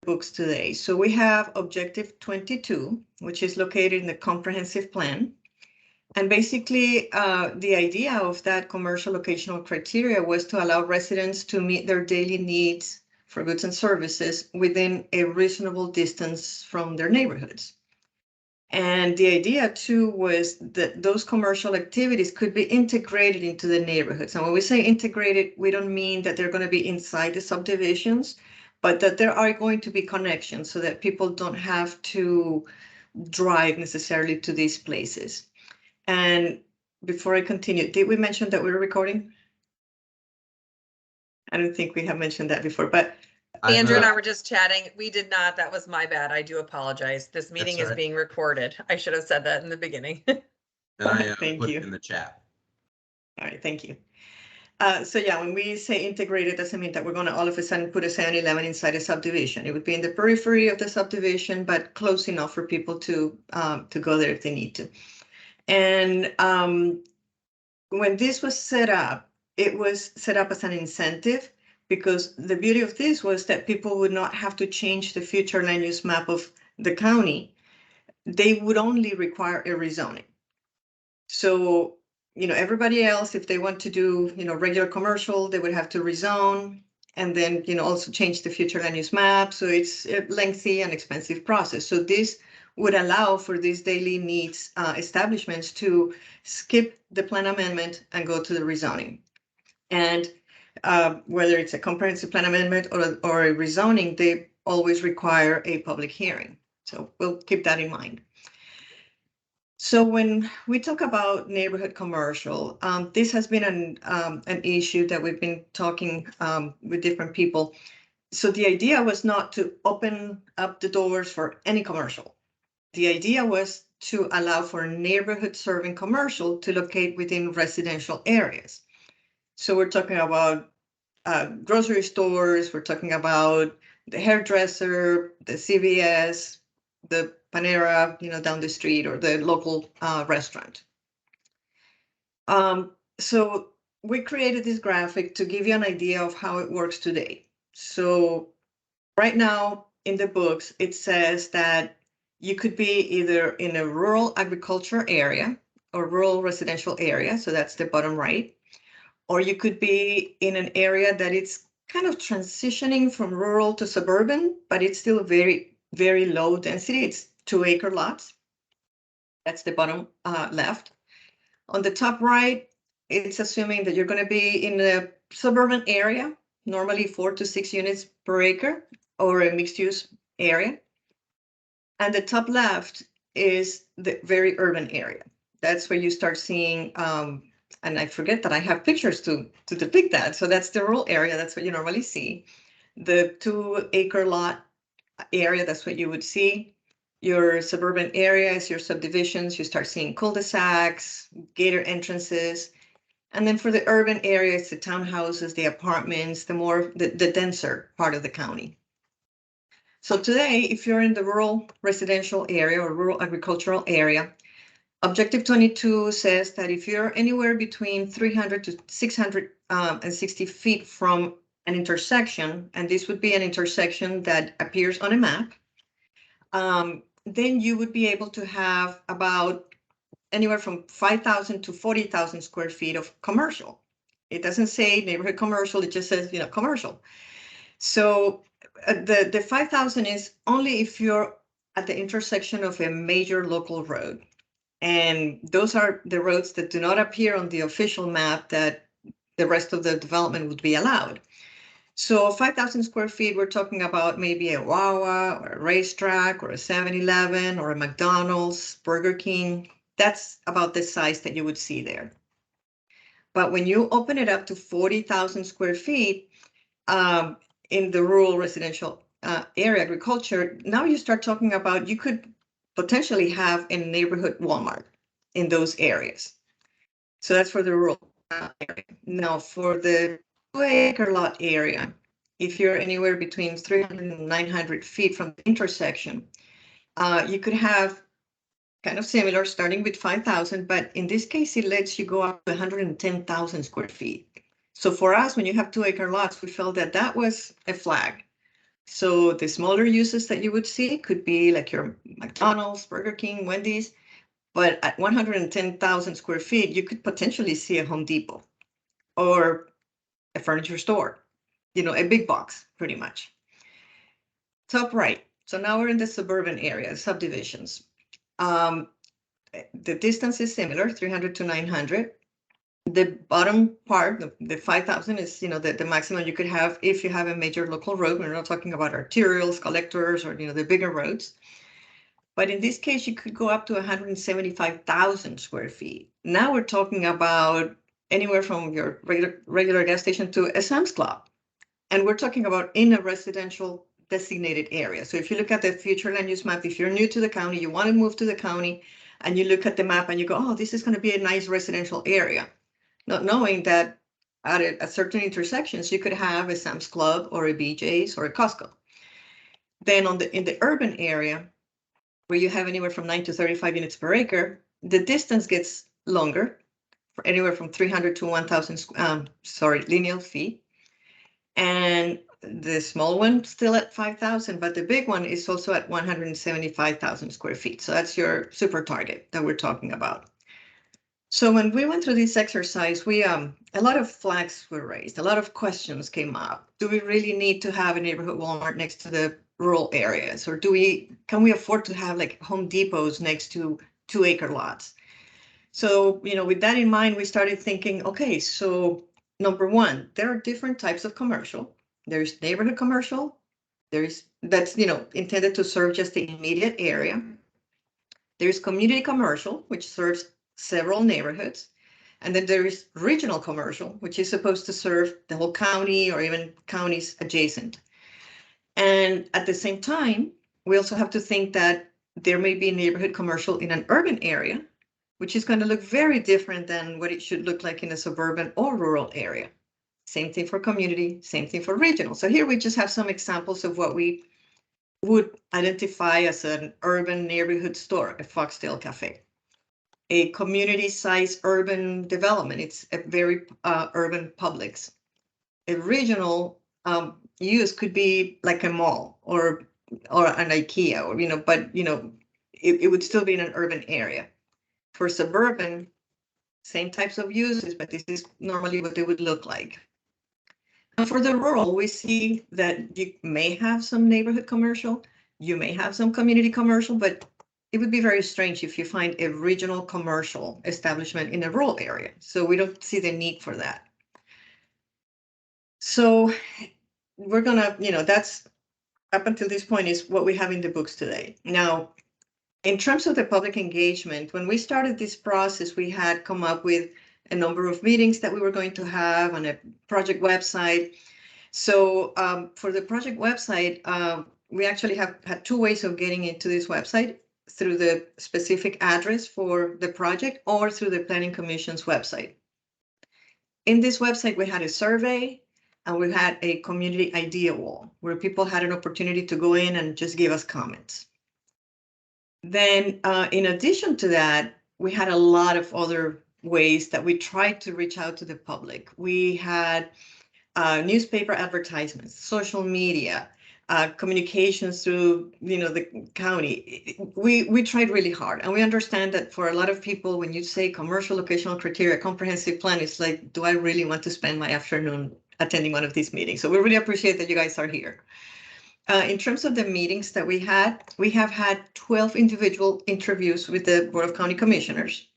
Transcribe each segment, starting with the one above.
books today. So we have Objective 22, which is located in the comprehensive plan. And basically, the idea of that commercial locational criteria was to allow residents to meet their daily needs for goods and services within a reasonable distance from their neighborhoods. And the idea too was that those commercial activities could be integrated into the neighborhoods. And when we say integrated, we don't mean that they're going to be inside the subdivisions, but that there are going to be connections so that people don't have to drive necessarily to these places. And before I continue, did we mention that we were recording? I don't think we have mentioned that before, but Andrew and I were just chatting. We did not. That was my bad. I do apologize. This meeting is being recorded. I should have said that in the beginning. And I Thank put you. it in the chat. All right, thank you. So yeah, when we say integrated, doesn't mean that we're going to all of a sudden put a 7-Eleven inside a subdivision. It would be in the periphery of the subdivision, but close enough for people to go there if they need to. And when this was set up, it was set up as an incentive, because the beauty of this was that people would not have to change the future land use map of the county. They would only require a rezoning. So, everybody else, if they want to do, regular commercial, they would have to rezone and then, also change the future land use map. So it's a lengthy and expensive process. So this would allow for these daily needs establishments to skip the plan amendment and go to the rezoning. And whether it's a comprehensive plan amendment or a rezoning, they always require a public hearing. So we'll keep that in mind. So when we talk about neighborhood commercial, this has been an issue that we've been talking with different people. So the idea was not to open up the doors for any commercial. The idea was to allow for neighborhood serving commercial to locate within residential areas. So we're talking about grocery stores, we're talking about the hairdresser, the CVS, the Panera, down the street, or the local restaurant. So we created this graphic to give you an idea of how it works today. So right now in the books, it says that you could be either in a rural agriculture area or rural residential area. So that's the bottom right. Or you could be in an area that it's kind of transitioning from rural to suburban, but it's still very, very low density. It's 2-acre lots. That's the bottom left. On the top right, it's assuming that you're going to be in a suburban area, normally 4 to 6 units per acre, or a mixed use area. And the top left is the very urban area. That's where you start seeing, and I forget that I have pictures to depict that. So that's the rural area. That's what you normally see. The 2-acre lot area, that's what you would see. Your suburban areas, your subdivisions, you start seeing cul-de-sacs, gated entrances. And then for the urban areas, the townhouses, the apartments, the denser part of the county. So today, if you're in the rural residential area or rural agricultural area, Objective 22 says that if you're anywhere between 300 to 660 feet from an intersection, and this would be an intersection that appears on a map, then you would be able to have about anywhere from 5,000 to 40,000 square feet of commercial. It doesn't say neighborhood commercial, it just says, commercial. So the 5,000 is only if you're at the intersection of a major local road. And those are the roads that do not appear on the official map that the rest of the development would be allowed. So 5,000 square feet, we're talking about maybe a Wawa or a racetrack or a 7-Eleven or a McDonald's, Burger King. That's about the size that you would see there. But when you open it up to 40,000 square feet in the rural residential area agriculture, now you start talking about you could potentially have a neighborhood Walmart in those areas. So that's for the rural area. Now for the 2-acre lot area, if you're anywhere between 300 and 900 feet from the intersection, you could have kind of similar, starting with 5,000, but in this case, it lets you go up to 110,000 square feet. So for us, when you have 2-acre lots, we felt that that was a flag. So the smaller uses that you would see could be like your McDonald's, Burger King, Wendy's, but at 110,000 square feet, you could potentially see a Home Depot or a furniture store, a big box, pretty much. Top right. So now we're in the suburban area, subdivisions. The distance is similar, 300 to 900. The bottom part, the 5,000 is, the maximum you could have if you have a major local road. We're not talking about arterials, collectors, or, the bigger roads. But in this case, you could go up to 175,000 square feet. Now we're talking about anywhere from your regular gas station to a Sam's Club. And we're talking about in a residential designated area. So if you look at the future land use map, if you're new to the county, you want to move to the county, and you look at the map and you go, oh, this is going to be a nice residential area. Not knowing that at certain intersections, you could have a Sam's Club or a BJ's or a Costco. Then in the urban area, where you have anywhere from 9 to 35 units per acre, the distance gets longer, anywhere from 300 to 1,000 lineal feet. And the small one still at 5,000, but the big one is also at 175,000 square feet. So that's your super target that we're talking about. So when we went through this exercise, a lot of flags were raised, a lot of questions came up. Do we really need to have a neighborhood Walmart next to the rural areas, or can we afford to have like Home Depots next to 2-acre lots? So, with that in mind, we started thinking, okay, so number one, there are different types of commercial. There's neighborhood commercial. That's intended to serve just the immediate area. There's community commercial, which serves several neighborhoods. And then there is regional commercial, which is supposed to serve the whole county or even counties adjacent. And at the same time, we also have to think that there may be neighborhood commercial in an urban area, which is going to look very different than what it should look like in a suburban or rural area. Same thing for community, same thing for regional. So here we just have some examples of what we would identify as an urban neighborhood store, a Foxtail Cafe. A community-sized urban development, it's a very urban Publix. A regional use could be like a mall or an IKEA, or but it would still be in an urban area. For suburban, same types of uses, but this is normally what they would look like. And for the rural, we see that you may have some neighborhood commercial, you may have some community commercial, but it would be very strange if you find a regional commercial establishment in a rural area. So we don't see the need for that. So we're gonna, that's up until this point is what we have in the books today. Now, in terms of the public engagement, when we started this process, we had come up with a number of meetings that we were going to have on a project website. So for the project website, we actually have had two ways of getting into this website: through the specific address for the project or through the Planning Commission's website. In this website, we had a survey and we had a community idea wall where people had an opportunity to go in and just give us comments. Then in addition to that, we had a lot of other ways that we tried to reach out to the public. We had newspaper advertisements, social media, communications through, the county. We tried really hard, and we understand that for a lot of people, when you say commercial locational criteria, comprehensive plan, it's like, do I really want to spend my afternoon attending one of these meetings? So we really appreciate that you guys are here. In terms of the meetings that we have had 12 individual interviews with the Board of County Commissioners.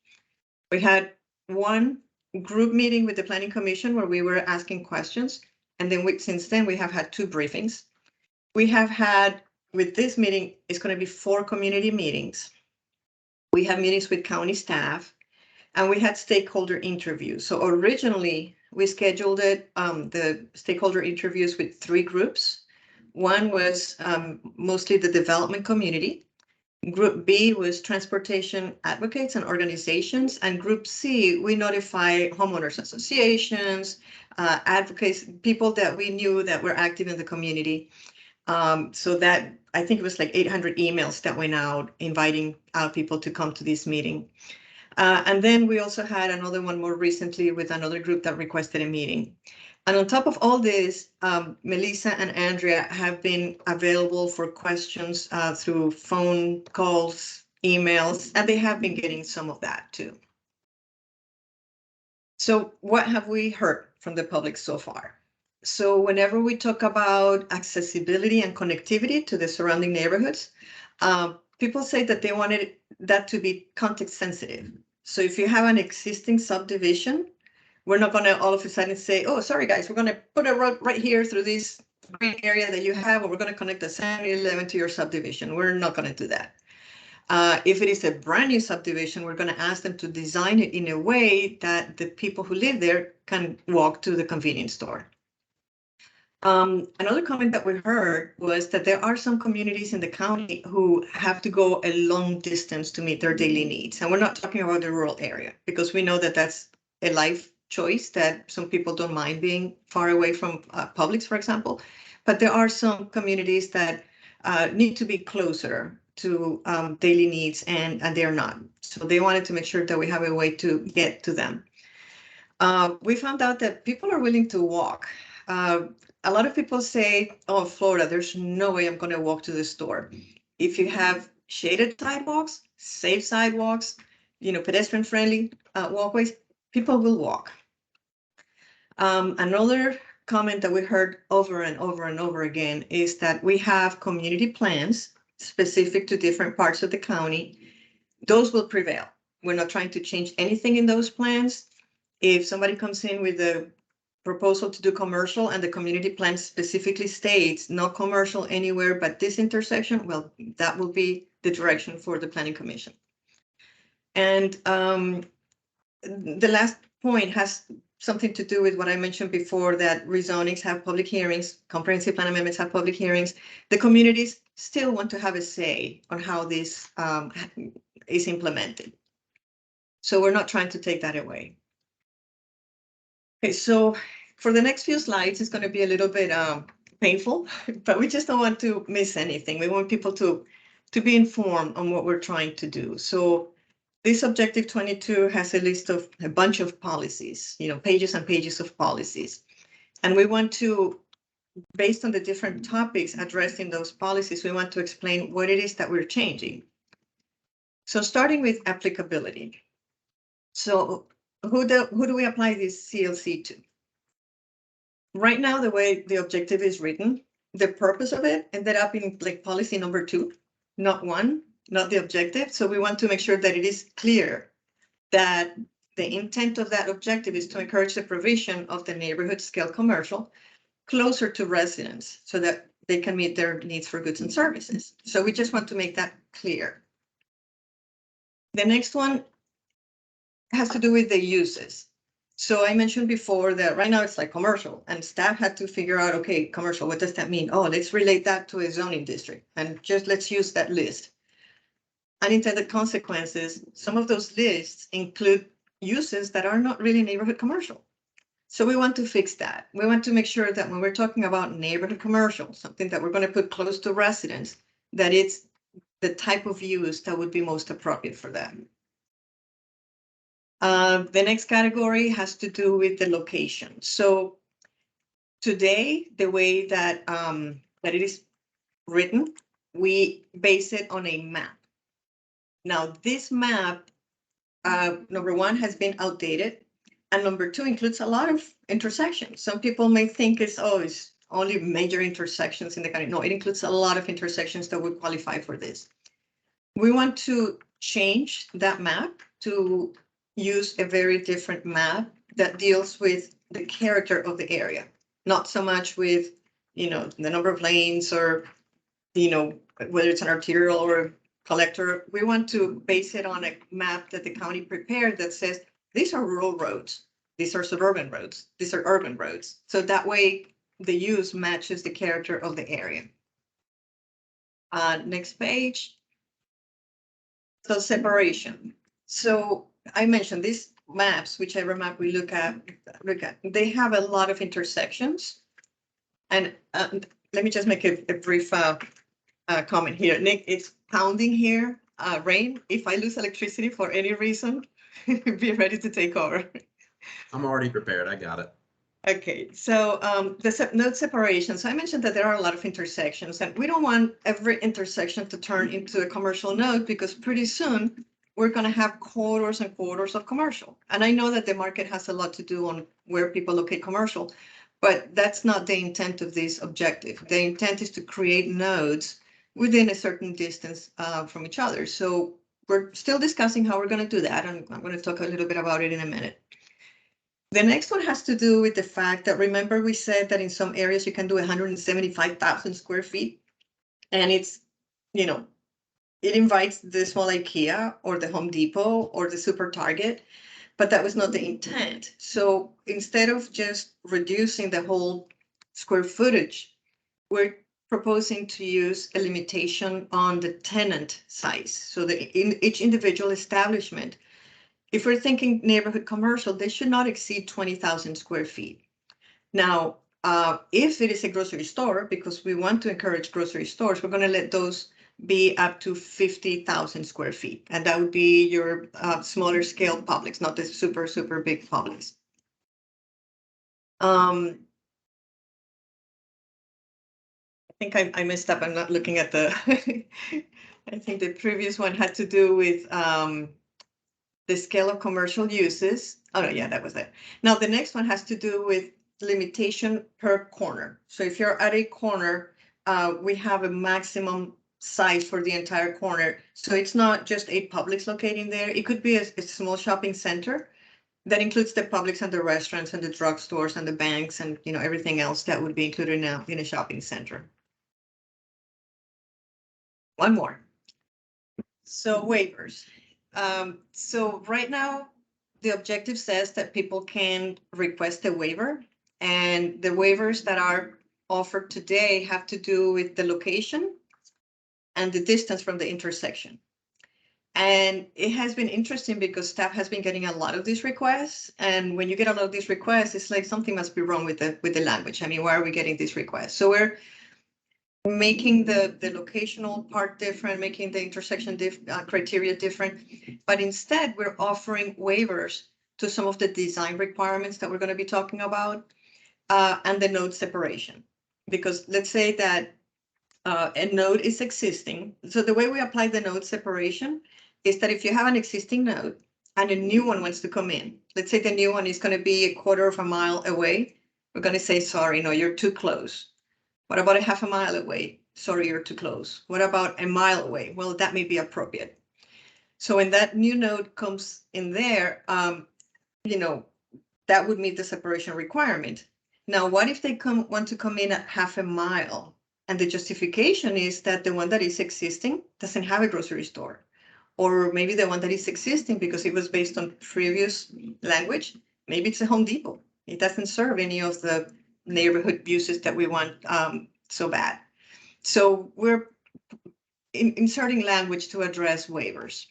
We had one group meeting with the Planning Commission where we were asking questions. And then since then, we have had 2 briefings. We have had, with this meeting, it's going to be 4 community meetings. We have meetings with county staff, and we had stakeholder interviews. So originally, we scheduled the stakeholder interviews with 3 groups. One was mostly the development community. Group B was transportation advocates and organizations. And Group C, we notify homeowners associations, advocates, people that we knew that were active in the community. So that, I think it was like 800 emails that went out inviting out people to come to this meeting. And then we also had another one more recently with another group that requested a meeting. And on top of all this, Melissa and Andrea have been available for questions through phone calls, emails, and they have been getting some of that too. So what have we heard from the public so far? So whenever we talk about accessibility and connectivity to the surrounding neighborhoods, people say that they wanted that to be context sensitive. So if you have an existing subdivision, we're not going to all of a sudden say, oh, sorry, guys, we're going to put a road right here through this green area that you have, or we're going to connect the 7-Eleven to your subdivision. We're not going to do that. If it is a brand new subdivision, we're going to ask them to design it in a way that the people who live there can walk to the convenience store. Another comment that we heard was that there are some communities in the county who have to go a long distance to meet their daily needs. And we're not talking about the rural area, because we know that that's a life choice, that some people don't mind being far away from Publix, for example. But there are some communities that need to be closer to daily needs, and they're not. So they wanted to make sure that we have a way to get to them. We found out that people are willing to walk. A lot of people say, oh, Florida, there's no way I'm going to walk to the store. If you have shaded sidewalks, safe sidewalks, pedestrian friendly walkways, people will walk. Another comment that we heard over and over and over again is that we have community plans specific to different parts of the county. Those will prevail. We're not trying to change anything in those plans. If somebody comes in with a proposal to do commercial and the community plan specifically states no commercial anywhere but this intersection, well, that will be the direction for the Planning Commission. And the last point has something to do with what I mentioned before, that rezonings have public hearings, comprehensive plan amendments have public hearings. The communities still want to have a say on how this is implemented. So we're not trying to take that away. Okay, so for the next few slides, it's going to be a little bit painful, but we just don't want to miss anything. We want people to be informed on what we're trying to do. So this Objective 22 has a list of a bunch of policies, pages and pages of policies. And we want to, based on the different topics addressed in those policies, we want to explain what it is that we're changing. So starting with applicability. So who do we apply this CLC to? Right now, the way the objective is written, the purpose of it ended up in like policy number 2, not 1, not the objective. So we want to make sure that it is clear that the intent of that objective is to encourage the provision of the neighborhood scale commercial closer to residents so that they can meet their needs for goods and services. So we just want to make that clear. The next one has to do with the uses. So I mentioned before that right now it's like commercial, and staff had to figure out, okay, commercial, what does that mean? Oh, let's relate that to a zoning district and just let's use that list. Unintended consequences, some of those lists include uses that are not really neighborhood commercial. So we want to fix that. We want to make sure that when we're talking about neighborhood commercial, something that we're going to put close to residents, that it's the type of use that would be most appropriate for them. The next category has to do with the location. So today, the way that it is written, we base it on a map. Now, this map, number 1, has been outdated, and number 2 includes a lot of intersections. Some people may think it's only major intersections in the county. No, it includes a lot of intersections that would qualify for this. We want to change that map to use a very different map that deals with the character of the area, not so much with, the number of lanes or, whether it's an arterial or a collector. We want to base it on a map that the county prepared that says, these are rural roads, these are suburban roads, these are urban roads. So that way the use matches the character of the area. Next page. So separation. So I mentioned these maps, whichever map we look at, they have a lot of intersections. And let me just make a brief comment here. Nick, it's pounding here, rain. If I lose electricity for any reason, be ready to take over. I'm already prepared. I got it. Okay, so the node separation. So I mentioned that there are a lot of intersections, and we don't want every intersection to turn into a commercial node, because pretty soon we're going to have corridors and corridors of commercial. And I know that the market has a lot to do on where people locate commercial, but that's not the intent of this objective. The intent is to create nodes within a certain distance from each other. So we're still discussing how we're going to do that, and I'm going to talk a little bit about it in a minute. The next one has to do with the fact that, remember, we said that in some areas you can do 175,000 square feet, and it's, it invites the small IKEA or the Home Depot or the super Target, but that was not the intent. So instead of just reducing the whole square footage, we're proposing to use a limitation on the tenant size. So in each individual establishment, if we're thinking neighborhood commercial, they should not exceed 20,000 square feet. Now, if it is a grocery store, because we want to encourage grocery stores, we're going to let those be up to 50,000 square feet. And that would be your smaller scale Publix, not the super, super big Publix. I think I messed up. I'm not looking at the, I think the previous one had to do with the scale of commercial uses. Oh, no, yeah, that was it. Now, the next one has to do with limitation per corner. So if you're at a corner, we have a maximum size for the entire corner. So it's not just a Publix locating there. It could be a small shopping center that includes the Publix and the restaurants and the drugstores and the banks and everything else that would be included now in a shopping center. One more. So waivers. So right now, the objective says that people can request a waiver, and the waivers that are offered today have to do with the location and the distance from the intersection. And it has been interesting because staff has been getting a lot of these requests. And when you get a lot of these requests, it's like something must be wrong with the language. I mean, why are we getting these requests? So we're making the locational part different, making the intersection criteria different, but instead we're offering waivers to some of the design requirements that we're going to be talking about, and the node separation. Because let's say that a node is existing. So the way we apply the node separation is that if you have an existing node and a new one wants to come in, let's say the new one is going to be 1/4 mile away, we're going to say, sorry, no, you're too close. What about a 1/2 mile away? Sorry, you're too close. What about a mile away? Well, that may be appropriate. So when that new node comes in there, that would meet the separation requirement. Now, what if they want to come in at 1/2 mile? And the justification is that the one that is existing doesn't have a grocery store. Or maybe the one that is existing, because it was based on previous language, maybe it's a Home Depot. It doesn't serve any of the neighborhood uses that we want so bad. So we're inserting language to address waivers.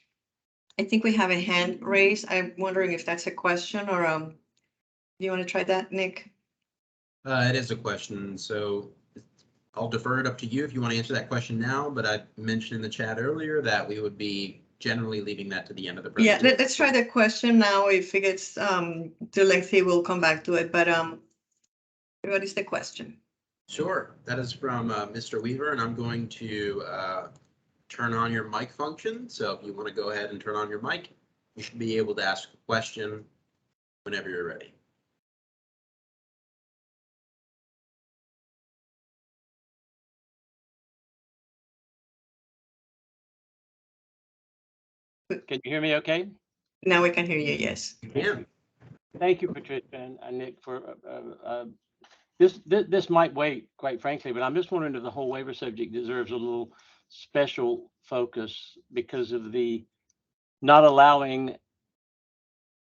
I think we have a hand raised. I'm wondering if that's a question, or do you want to try that, Nick? It is a question, so I'll defer it up to you if you want to answer that question now, but I mentioned in the chat earlier that we would be generally leaving that to the end of the presentation. Yeah, let's try the question now. If it gets too lengthy, we'll come back to it, but what is the question? Sure, that is from Mr. Weaver, and I'm going to turn on your mic function. So if you want to go ahead and turn on your mic, you should be able to ask a question whenever you're ready. Can you hear me okay? Now we can hear you, yes. Yeah. Thank you, Patricia and Nick, for this might wait, quite frankly, but I'm just wondering if the whole waiver subject deserves a little special focus because of the not allowing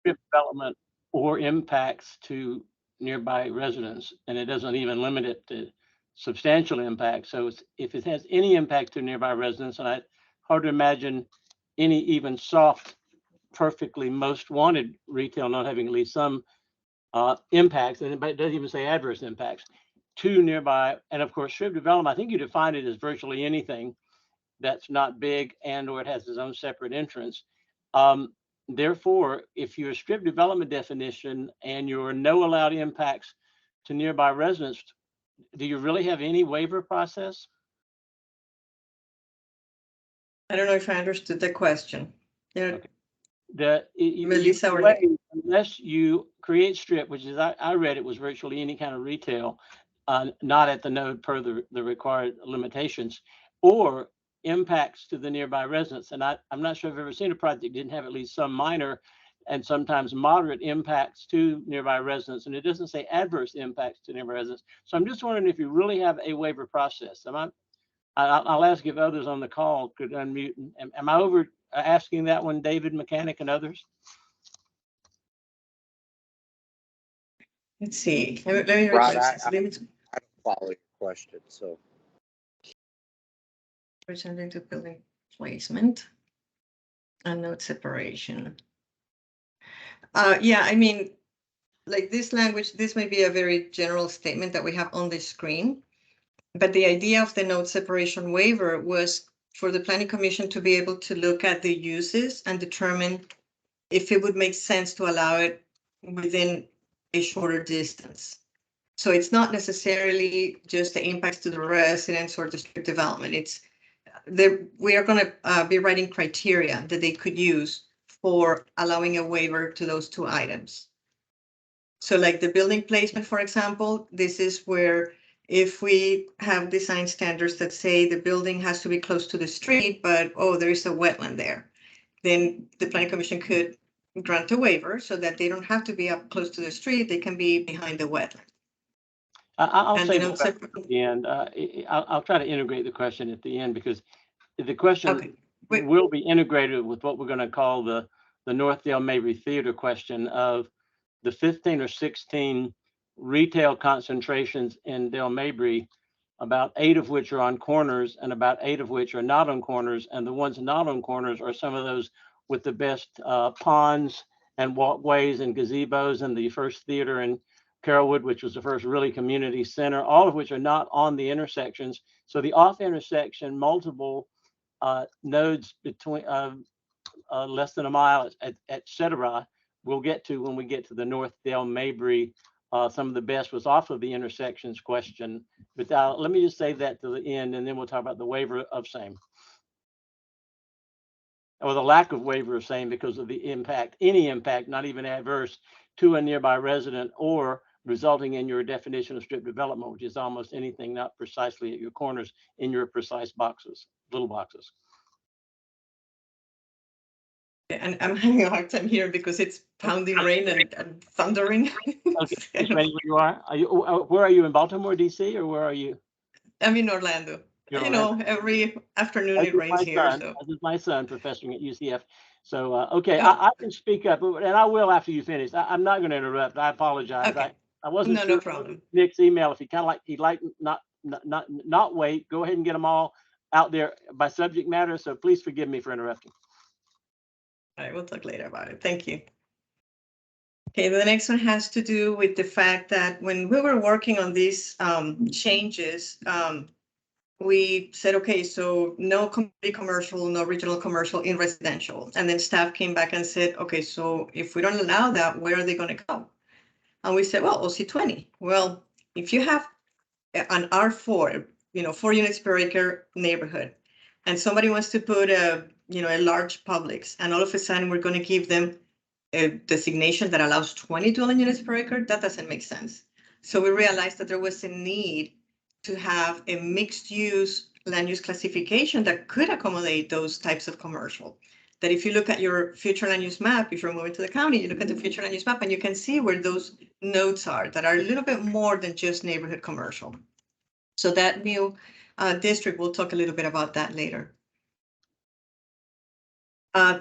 development or impacts to nearby residents, and it doesn't even limit it to substantial impact. So if it has any impact to nearby residents, and I hard to imagine any even soft, perfectly most wanted retail not having at least some impacts, and it doesn't even say adverse impacts to nearby. And of course, strip development, I think you define it as virtually anything that's not big and or it has its own separate entrance. Therefore, if your strip development definition and your no allowed impacts to nearby residents, do you really have any waiver process? I don't know if I understood the question. Yeah, Okay. Melissa or Way, unless you create strip, which is I read it was virtually any kind of retail, not at the node per the required limitations, or impacts to the nearby residents. And I'm not sure I've ever seen a project that didn't have at least some minor and sometimes moderate impacts to nearby residents. And it doesn't say adverse impacts to nearby residents. So I'm just wondering if you really have a waiver process. I'll ask if others on the call could unmute. Am I over asking that one, David Mechanic and others? let's see. Let me Rod, let me I don't follow your question, so. presenting to building placement and node separation. Yeah, I mean, like this language, this may be a very general statement that we have on the screen, but the idea of the node separation waiver was for the Planning Commission to be able to look at the uses and determine if it would make sense to allow it within a shorter distance. So it's not necessarily just the impacts to the residents or district development. It's we are going to be writing criteria that they could use for allowing a waiver to those two items. So like the building placement, for example, this is where if we have design standards that say the building has to be close to the street, but oh, there is a wetland there, then the Planning Commission could grant a waiver so that they don't have to be up close to the street, they can be behind the wetland. I'll And say then that at the end. I'll try to integrate the question at the end because the question will be integrated with what we're going to call the North Dale Mabry Theater question of the 15 or 16 retail concentrations in Dale Mabry, about 8 of which are on corners and about 8 of which are not on corners. And the ones not on corners are some of those with the best ponds and walkways and gazebos, and the first theater in Carrollwood, which was the first really community center, all of which are not on the intersections. So the off intersection, multiple nodes between less than a mile, et cetera, we'll get to when we get to the North Dale Mabry. Some of the best was off of the intersections question. But let me just say that to the end, and then we'll talk about the waiver of same. Or the lack of waiver of same because of the impact, any impact, not even adverse, to a nearby resident or resulting in your definition of strip development, which is almost anything not precisely at your corners in your precise boxes, little boxes. And I'm having a hard time here because it's pounding rain and thundering. Okay, it's ready where you are. Where are you, in Baltimore, DC, or where are you? I'm in Orlando. You're you know, every afternoon it rains here. So this is my son professoring at UCF. So, okay, I can speak up, and I will after you finish. I'm not going to interrupt. I apologize. Okay. I wasn't sure. No problem. Nick's email, if he'd like not wait, go ahead and get them all out there by subject matter. So please forgive me for interrupting. All right, we'll talk later about it. Thank you. Okay, the next one has to do with the fact that when we were working on these changes, we said, okay, so no commercial, no regional commercial in residential. And then staff came back and said, okay, so if we don't allow that, where are they going to go? And we said, well, OC20. Well, if you have an R4, 4 units per acre neighborhood, and somebody wants to put a large Publix, and all of a sudden we're going to give them a designation that allows 20 dwelling units per acre, that doesn't make sense. So we realized that there was a need to have a mixed use land use classification that could accommodate those types of commercial. That if you look at your future land use map, if you're moving to the county, you look at the future land use map and you can see where those nodes are that are a little bit more than just neighborhood commercial. So that new district, we'll talk a little bit about that later.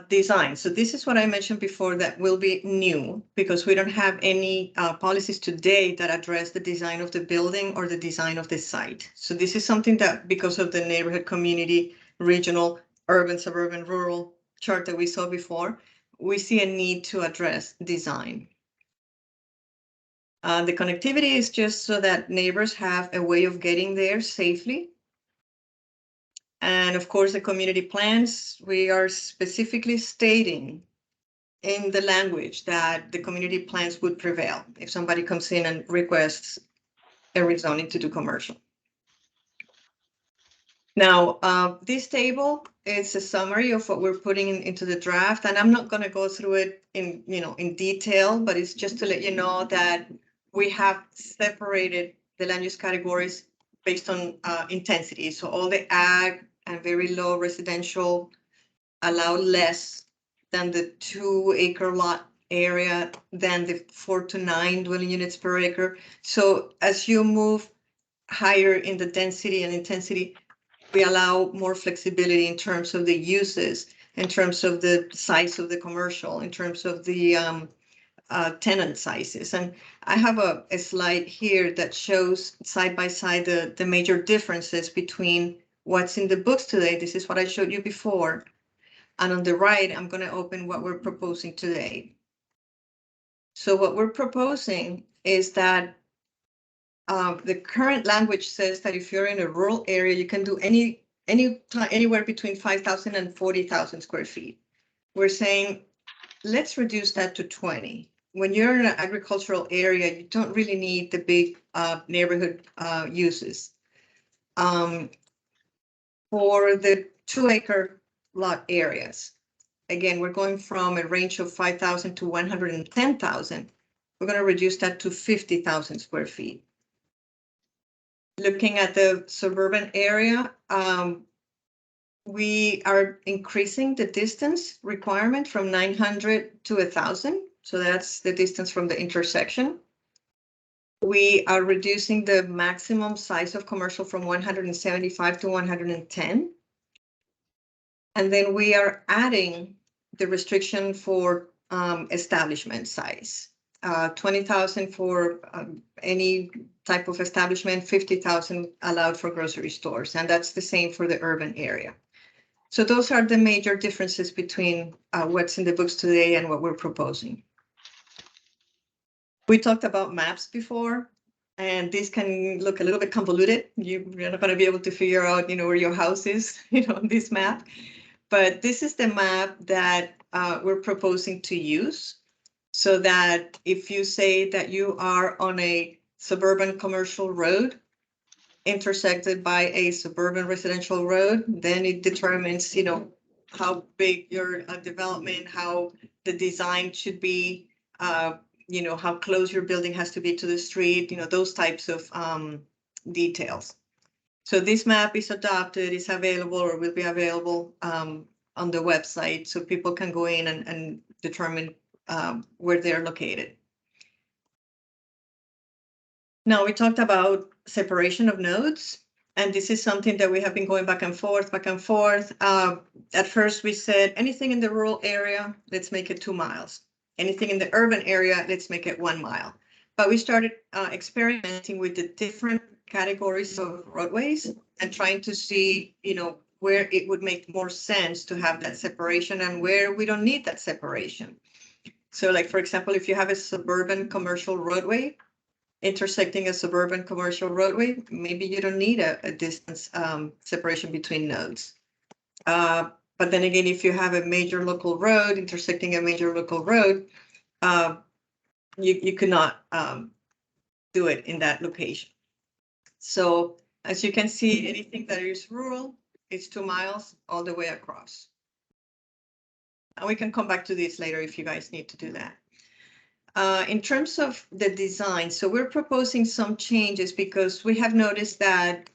Design. So this is what I mentioned before that will be new because we don't have any policies today that address the design of the building or the design of the site. So this is something that because of the neighborhood, community, regional, urban, suburban, rural chart that we saw before, we see a need to address design. The connectivity is just so that neighbors have a way of getting there safely. And of course, the community plans, we are specifically stating in the language that the community plans would prevail. If somebody comes in and requests a rezoning to do commercial. Now, this table is a summary of what we're putting into the draft, and I'm not going to go through it in detail, but it's just to let you know that we have separated the land use categories based on intensity. So all the ag and very low residential allow less than the 2-acre lot area than the 4 to 9 dwelling units per acre. So as you move higher in the density and intensity, we allow more flexibility in terms of the uses, in terms of the size of the commercial, in terms of the tenant sizes. And I have a slide here that shows side by side the major differences between what's in the books today. This is what I showed you before. And on the right, I'm going to open what we're proposing today. So what we're proposing is that the current language says that if you're in a rural area, you can do anywhere between 5,000 and 40,000 square feet. We're saying, let's reduce that to 20. When you're in an agricultural area, you don't really need the big neighborhood uses. For the 2-acre lot areas, again, we're going from a range of 5,000 to 110,000. We're going to reduce that to 50,000 square feet. Looking at the suburban area, we are increasing the distance requirement from 900 to 1,000. So that's the distance from the intersection. We are reducing the maximum size of commercial from 175 to 110. And then we are adding the restriction for establishment size. 20,000 for any type of establishment, 50,000 allowed for grocery stores, and that's the same for the urban area. So those are the major differences between what's in the books today and what we're proposing. We talked about maps before, and this can look a little bit convoluted. You're not going to be able to figure out, where your house is, on this map. But this is the map that we're proposing to use. So that if you say that you are on a suburban commercial road intersected by a suburban residential road, then it determines, how big your development, how the design should be, how close your building has to be to the street, those types of details. So this map is adopted, is available or will be available on the website so people can go in and determine where they're located. Now we talked about separation of nodes, and this is something that we have been going back and forth. At first we said anything in the rural area, let's make it 2 miles. Anything in the urban area, let's make it 1 mile. But we started experimenting with the different categories of roadways and trying to see, where it would make more sense to have that separation and where we don't need that separation. So like, for example, if you have a suburban commercial roadway intersecting a suburban commercial roadway, maybe you don't need a distance separation between nodes. But then again, if you have a major local road intersecting a major local road, you could not do it in that location. So as you can see, anything that is rural, it's 2 miles all the way across. And we can come back to this later if you guys need to do that. In terms of the design, so we're proposing some changes because we have noticed that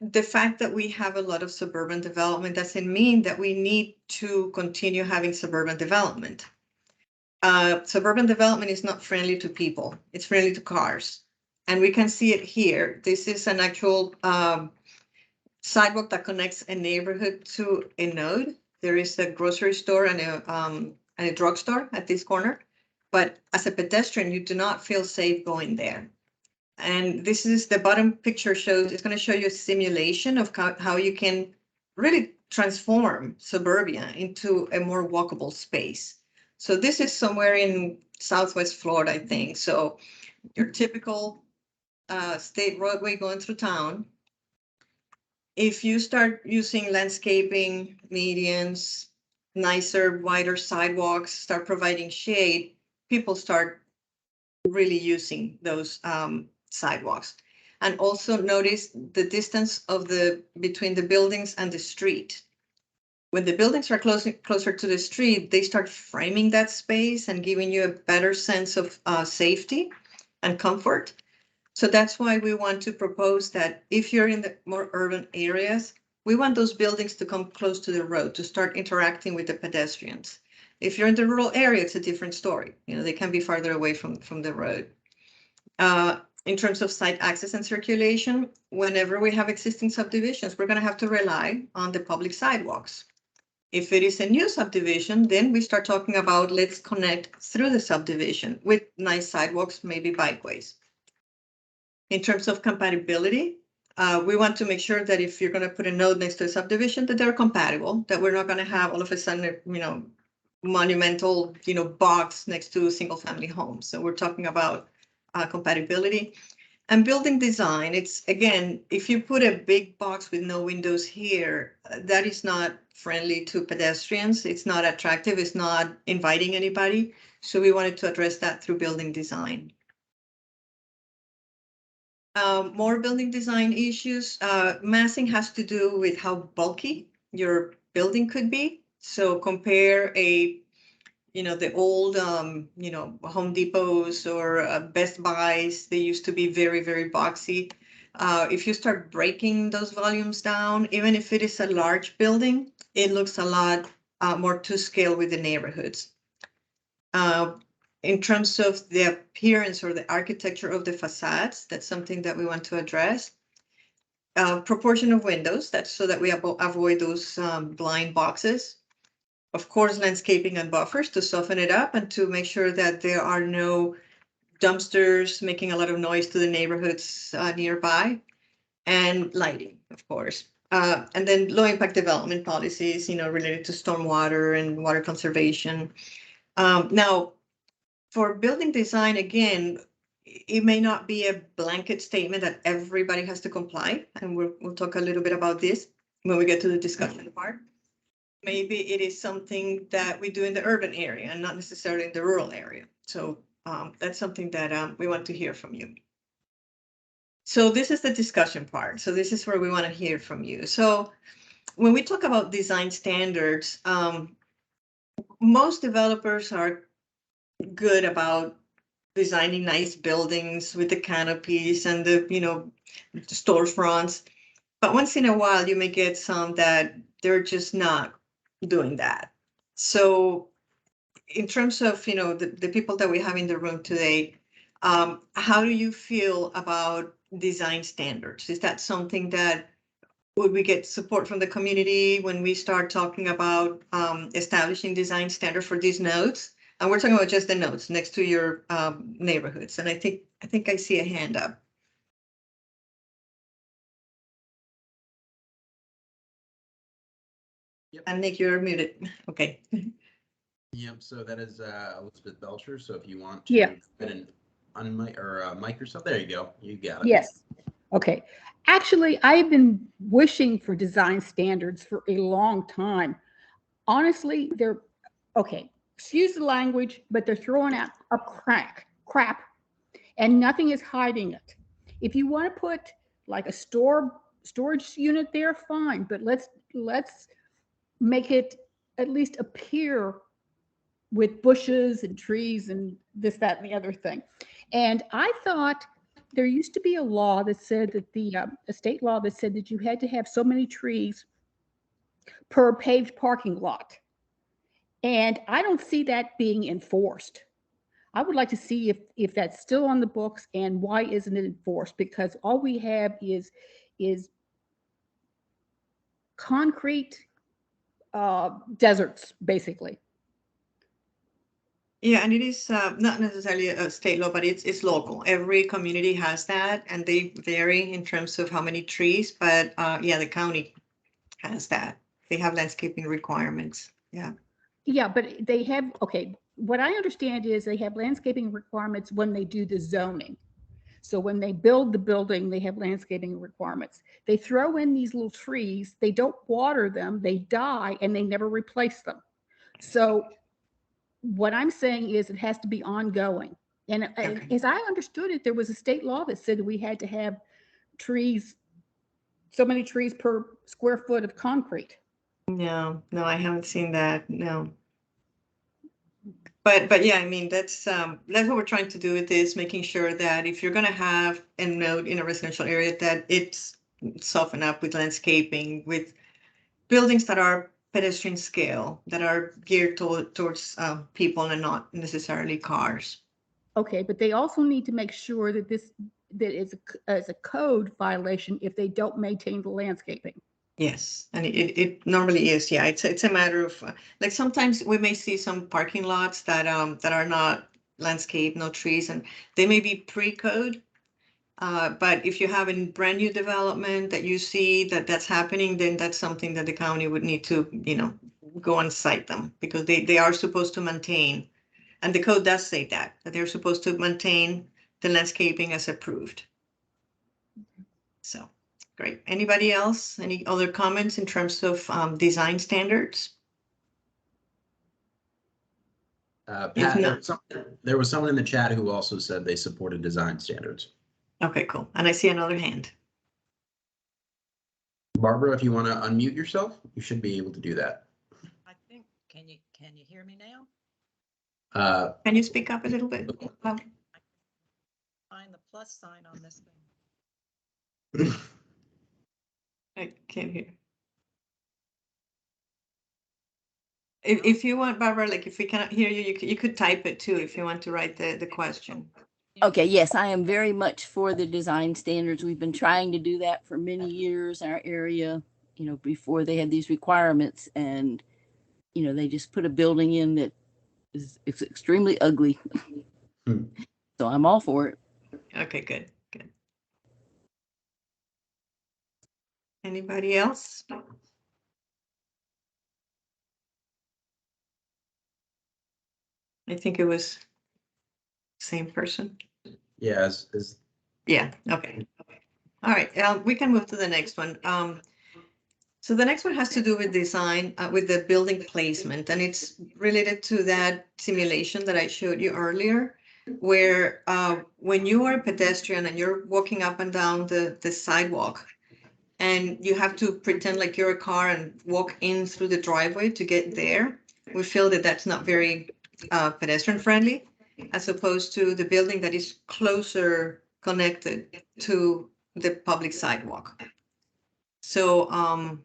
the fact that we have a lot of suburban development doesn't mean that we need to continue having suburban development. Suburban development is not friendly to people. It's friendly to cars. And we can see it here. This is an actual sidewalk that connects a neighborhood to a node. There is a grocery store and a drugstore at this corner. But as a pedestrian, you do not feel safe going there. And this is the bottom picture shows, it's going to show you a simulation of how you can really transform suburbia into a more walkable space. So this is somewhere in Southwest Florida, I think. So your typical state roadway going through town. If you start using landscaping, medians, nicer, wider sidewalks, start providing shade, people start really using those sidewalks. And also notice the distance of between the buildings and the street. When the buildings are closer to the street, they start framing that space and giving you a better sense of safety and comfort. So that's why we want to propose that if you're in the more urban areas, we want those buildings to come close to the road, to start interacting with the pedestrians. If you're in the rural area, it's a different story. You know, they can be farther away from the road. In terms of site access and circulation, whenever we have existing subdivisions, we're going to have to rely on the public sidewalks. If it is a new subdivision, then we start talking about let's connect through the subdivision with nice sidewalks, maybe bikeways. In terms of compatibility, we want to make sure that if you're going to put a node next to a subdivision, that they're compatible, that we're not going to have all of a sudden, monumental, box next to single family homes. So we're talking about compatibility. And building design, it's, again, if you put a big box with no windows here, that is not friendly to pedestrians. It's not attractive. It's not inviting anybody. So we wanted to address that through building design. More building design issues. Massing has to do with how bulky your building could be. So compare the old, Home Depots or Best Buys, they used to be very, very boxy. If you start breaking those volumes down, even if it is a large building, it looks a lot more to scale with the neighborhoods. In terms of the appearance or the architecture of the facades, that's something that we want to address. Proportion of windows, that's so that we avoid those blind boxes. Of course, landscaping and buffers to soften it up and to make sure that there are no dumpsters making a lot of noise to the neighborhoods nearby, and lighting, of course. And then low impact development policies, related to stormwater and water conservation. Now, for building design, again, it may not be a blanket statement that everybody has to comply, and we'll talk a little bit about this when we get to the discussion part. Maybe it is something that we do in the urban area and not necessarily in the rural area. So that's something that we want to hear from you. So this is the discussion part. So this is where we want to hear from you. So when we talk about design standards, most developers are good about designing nice buildings with the canopies and the, storefronts. But once in a while, you may get some that they're just not doing that. So in terms of, the people that we have in the room today, how do you feel about design standards? Is that something that would we get support from the community when we start talking about establishing design standards for these nodes? And we're talking about just the nodes next to your neighborhoods. And I think I see a hand up. Yep. And Nick, you're muted. Okay. Yep, so that is Elizabeth Belcher. So if you want to put an unmic or mic yourself, there you go. You got it. Yes. Okay. Actually, I've been wishing for design standards for a long time. Honestly, they're okay. Excuse the language, but they're throwing out a crap, and nothing is hiding it. If you want to put like a storage unit there, fine, but let's make it at least appear with bushes and trees and this, that, and the other thing. And I thought there used to be a law that said that a state law that said that you had to have so many trees per paved parking lot. And I don't see that being enforced. I would like to see if that's still on the books and why isn't it enforced? Because all we have is concrete deserts, basically. Yeah, and it is not necessarily a state law, but it's local. Every community has that, and they vary in terms of how many trees. But yeah, the county has that. They have landscaping requirements. Yeah. Yeah, but they have, okay, what I understand is they have landscaping requirements when they do the zoning. So when they build the building, they have landscaping requirements. They throw in these little trees, they don't water them, they die, and they never replace them. So what I'm saying is it has to be ongoing. And Okay. as I understood it, there was a state law that said we had to have trees, so many trees per square foot of concrete. No, no, I haven't seen that. No. But yeah, I mean, that's what we're trying to do with this, making sure that if you're gonna have a node in a residential area, that it's softened up with landscaping, with buildings that are pedestrian scale, that are geared towards people and not necessarily cars. Okay, but they also need to make sure that that is a code violation if they don't maintain the landscaping. Yes, and it normally is. Yeah, it's a matter of like sometimes we may see some parking lots that are not landscaped, no trees, and they may be pre-code. But if you have a brand new development that you see that's happening, then that's something that the county would need to, go and cite them because they are supposed to maintain, and the code does say that they're supposed to maintain the landscaping as approved. So, great. Anybody else? Any other comments in terms of design standards? Pat, there was someone in the chat who also said they supported design standards. Okay, cool. And I see another hand. Barbara, if you want to unmute yourself, you should be able to do that. I think, can you hear me now? Can you speak up a little bit? Find the plus sign on this thing. I can't hear. If you want, Barbara, like if we cannot hear you, you could type it too if you want to write the question. Okay, yes, I am very much for the design standards. We've been trying to do that for many years in our area, before they had these requirements, and, they just put a building in that it's extremely ugly. So I'm all for it. Okay, good. Anybody else? I think it was same person. Yeah, Yeah, okay. All right, we can move to the next one. So the next one has to do with design, with the building placement, and it's related to that simulation that I showed you earlier, where when you are a pedestrian and you're walking up and down the sidewalk, and you have to pretend like you're a car and walk in through the driveway to get there, we feel that that's not very pedestrian friendly, as opposed to the building that is closer connected to the public sidewalk. So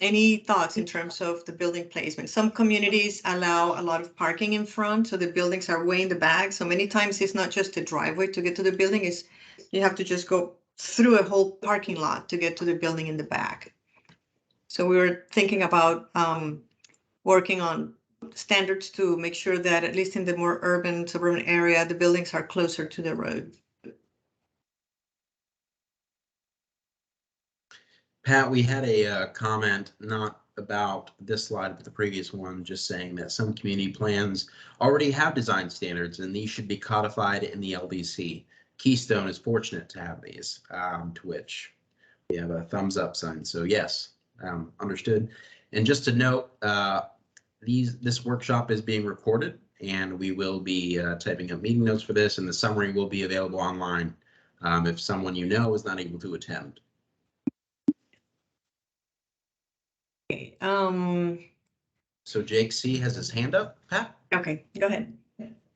any thoughts in terms of the building placement? Some communities allow a lot of parking in front, so the buildings are way in the back. So many times it's not just a driveway to get to the building, is you have to just go through a whole parking lot to get to the building in the back. So we were thinking about working on standards to make sure that at least in the more urban, suburban area, the buildings are closer to the road. Pat, we had a comment, not about this slide, but the previous one, just saying that some community plans already have design standards and these should be codified in the LDC. Keystone is fortunate to have these, to which we have a thumbs up sign. So yes, understood. And just to note, this workshop is being recorded and we will be typing up meeting notes for this, and the summary will be available online if someone is not able to attend. Okay. So Jake C has his hand up, Pat? Okay, go ahead.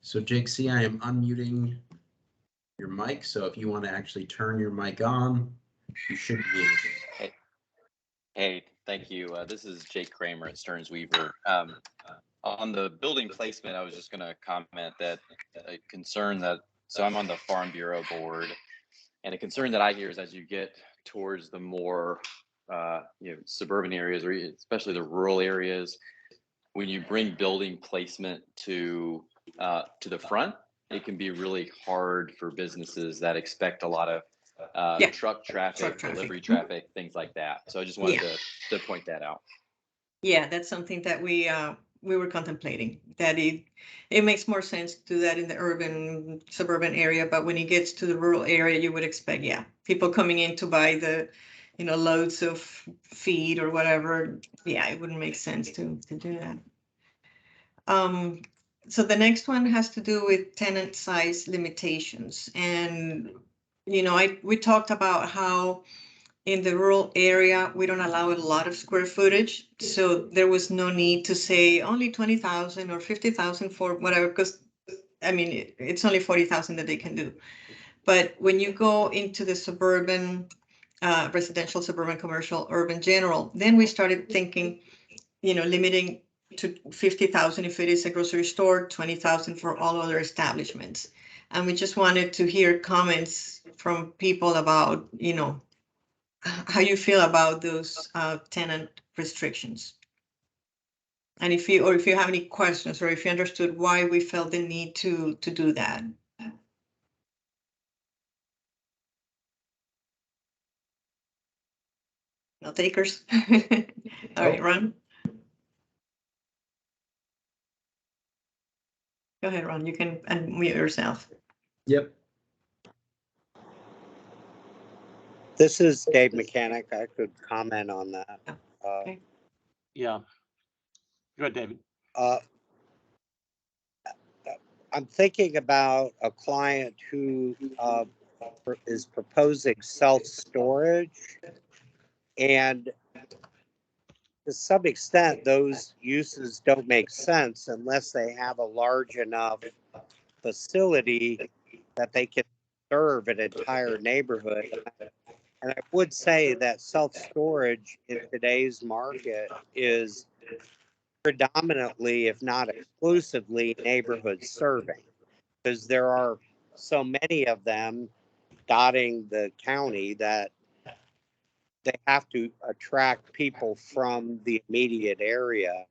So Jake C, I am unmuting your mic. So if you want to actually turn your mic on, you should be able to. Hey, thank you. This is Jake Kramer at Stearns Weaver. On the building placement, I was just going to comment that a concern so I'm on the Farm Bureau board, and a concern that I hear is as you get towards the more suburban areas, or especially the rural areas, when you bring building placement to the front, it can be really hard for businesses that expect a lot of truck traffic, delivery traffic, things like that. So I just wanted to point that out. Yeah, that's something that we were contemplating, that it makes more sense to do that in the urban, suburban area, but when it gets to the rural area, you would expect, people coming in to buy the loads of feed or whatever. Yeah, it wouldn't make sense to do that. So the next one has to do with tenant size limitations. And, we talked about how in the rural area, we don't allow a lot of square footage. So there was no need to say only 20,000 or 50,000 for whatever, because it's only 40,000 that they can do. But when you go into the suburban, residential, suburban, commercial, urban, general, then we started thinking, limiting to 50,000 if it is a grocery store, 20,000 for all other establishments. And we just wanted to hear comments from people about, how you feel about those tenant restrictions. And if you have any questions, or if you understood why we felt the need to do that. No takers. All right, Ron. Go ahead, Ron. You can unmute yourself. Yep. this is Dave Mechanic. I could comment on that. Okay. Yeah. Go ahead, David. I'm thinking about a client who is proposing self-storage, and to some extent, those uses don't make sense unless they have a large enough facility that they can serve an entire neighborhood. And I would say that self-storage in today's market is predominantly, if not exclusively, neighborhood serving, because there are so many of them dotting the county that they have to attract people from the immediate area.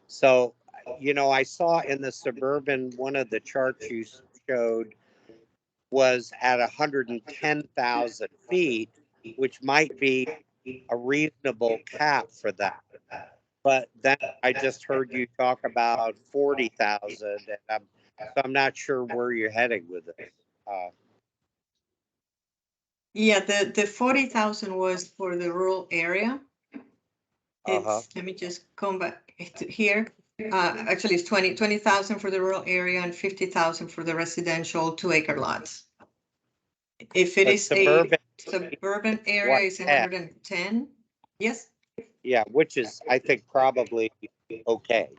So, I saw in the suburban, one of the charts you showed was at 110,000 feet, which might be a reasonable cap for that. But then I just heard you talk about 40,000, and I'm not sure where you're heading with it. Yeah, the 40,000 was for the rural area. Let me just come back to here. Actually, it's 20,000 for the rural area and 50,000 for the residential 2-acre lots. If it But is suburban, a suburban area, it's 110. Yes. Yeah, which is, I think, probably okay.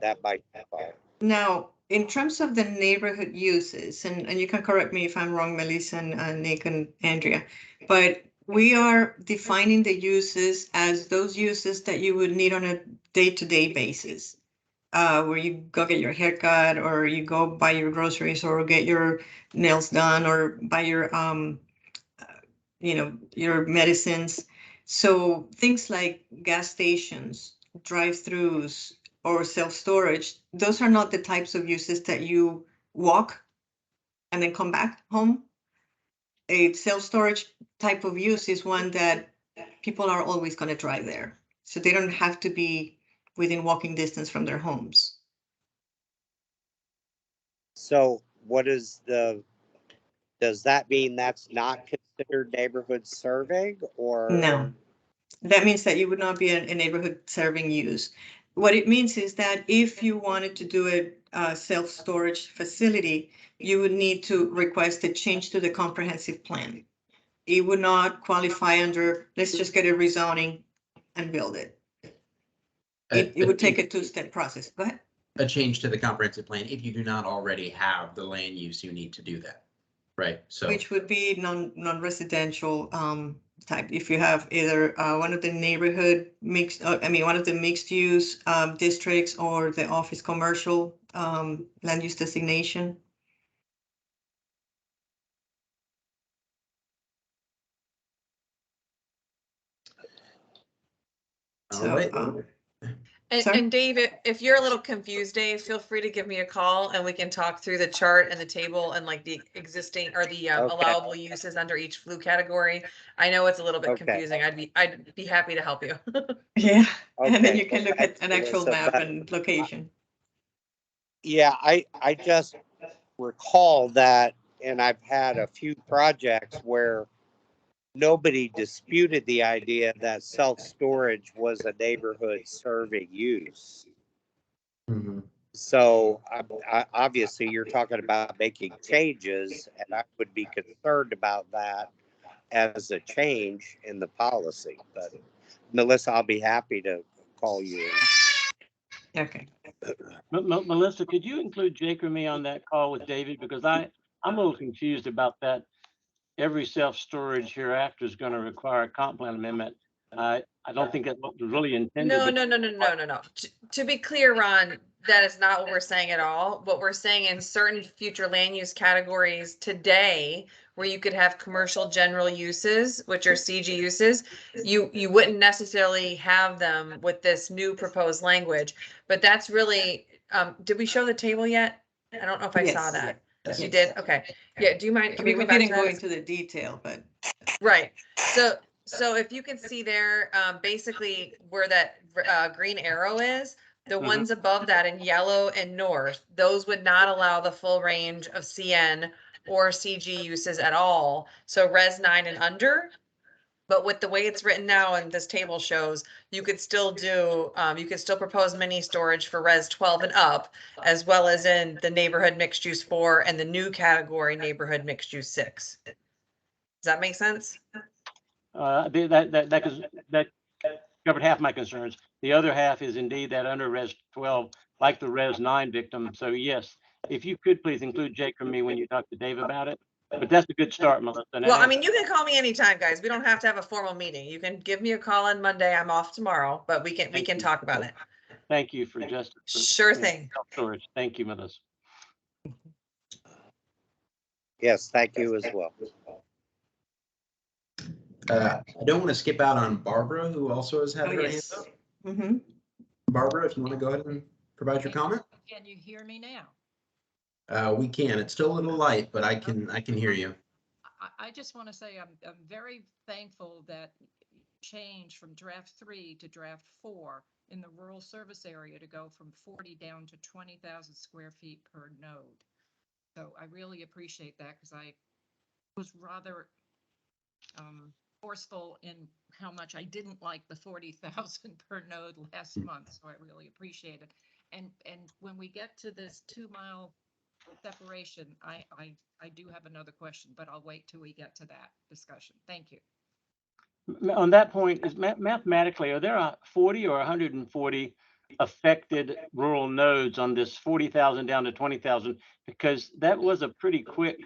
That might be fine. Now, in terms of the neighborhood uses, and you can correct me if I'm wrong, Melissa and Nick and Andrea, but we are defining the uses as those uses that you would need on a day-to-day basis, where you go get your haircut, or you go buy your groceries, or get your nails done, or buy your your medicines. So things like gas stations, drive-throughs, or self-storage, those are not the types of uses that you walk and then come back home. A self-storage type of use is one that people are always going to drive there. So they don't have to be within walking distance from their homes. So does that mean that's not considered neighborhood serving, or? No, that means that you would not be a neighborhood serving use. What it means is that if you wanted to do a self-storage facility, you would need to request a change to the comprehensive plan. It would not qualify under, let's just get a rezoning and build it. It would take a 2-step process. Go ahead. A change to the comprehensive plan if you do not already have the land use you need to do that, right? So Which would be non-residential type. If you have either one of the neighborhood mixed, one of the mixed use districts, or the office commercial land use designation. all right. And Dave, if you're a little confused, Dave, feel free to give me a call and we can talk through the chart and the table and like the existing or the allowable uses under each flu category. I know it's a little bit confusing. I'd be happy to help you. Yeah, and then you can look at an actual map and location. Yeah, I just recall that, and I've had a few projects where nobody disputed the idea that self-storage was a neighborhood serving use. Mhm. So obviously you're talking about making changes, and I would be concerned about that as a change in the policy. But Melissa, I'll be happy to call you. Okay. Melissa, could you include Jake or me on that call with David? Because I'm a little confused about that. Every self-storage hereafter is going to require a comp plan amendment. I don't think that was really intended. No, but- no. To be clear, Ron, that is not what we're saying at all. What we're saying in certain future land use categories today, where you could have commercial general uses, which are CG uses, you wouldn't necessarily have them with this new proposed language. But that's really, did we show the table yet? I don't know if I saw Yes. that. Yes. You did? Okay. Yeah, do you mind? I Can mean, we we go back didn't to go that? into the detail, but Right. So if you can see there, basically where that green arrow is, the ones above that in yellow and north, those would not allow the full range of CN or CG uses at all. So Res 9 and under. But with the way it's written now and this table shows, you could still do, you could still propose mini storage for Res 12 and up, as well as in the neighborhood mixed use 4 and the new category neighborhood mixed use 6. Does that make sense? That covered half my concerns. The other half is indeed that under Res 12, like the Res 9 victim. So yes, if you could please include Jake or me when you talk to Dave about it. But that's a good start, Melissa. Well, I mean, you can call me anytime, guys. We don't have to have a formal meeting. You can give me a call on Monday. I'm off tomorrow, but we can talk about it. Thank you for just Sure thing. self-storage. Thank you, Melissa. Yes, thank you as well. I don't want to skip out on Barbara, who also has had oh her hand yes. up. Mm-hmm. Barbara, if you want to go ahead and provide your comment. Can you hear me now? We can. It's still a little light, but I can hear you. I just want to say I'm very thankful that change from draft 3 to draft 4 in the rural service area to go from 40 down to 20,000 square feet per node. So I really appreciate that, because I was rather forceful in how much I didn't like the 40,000 per node last month. So I really appreciate it. And when we get to this 2-mile separation, I do have another question, but I'll wait till we get to that discussion. Thank you. On that point, is mathematically, are there 40 or 140 affected rural nodes on this 40,000 down to 20,000? Because that was a pretty quick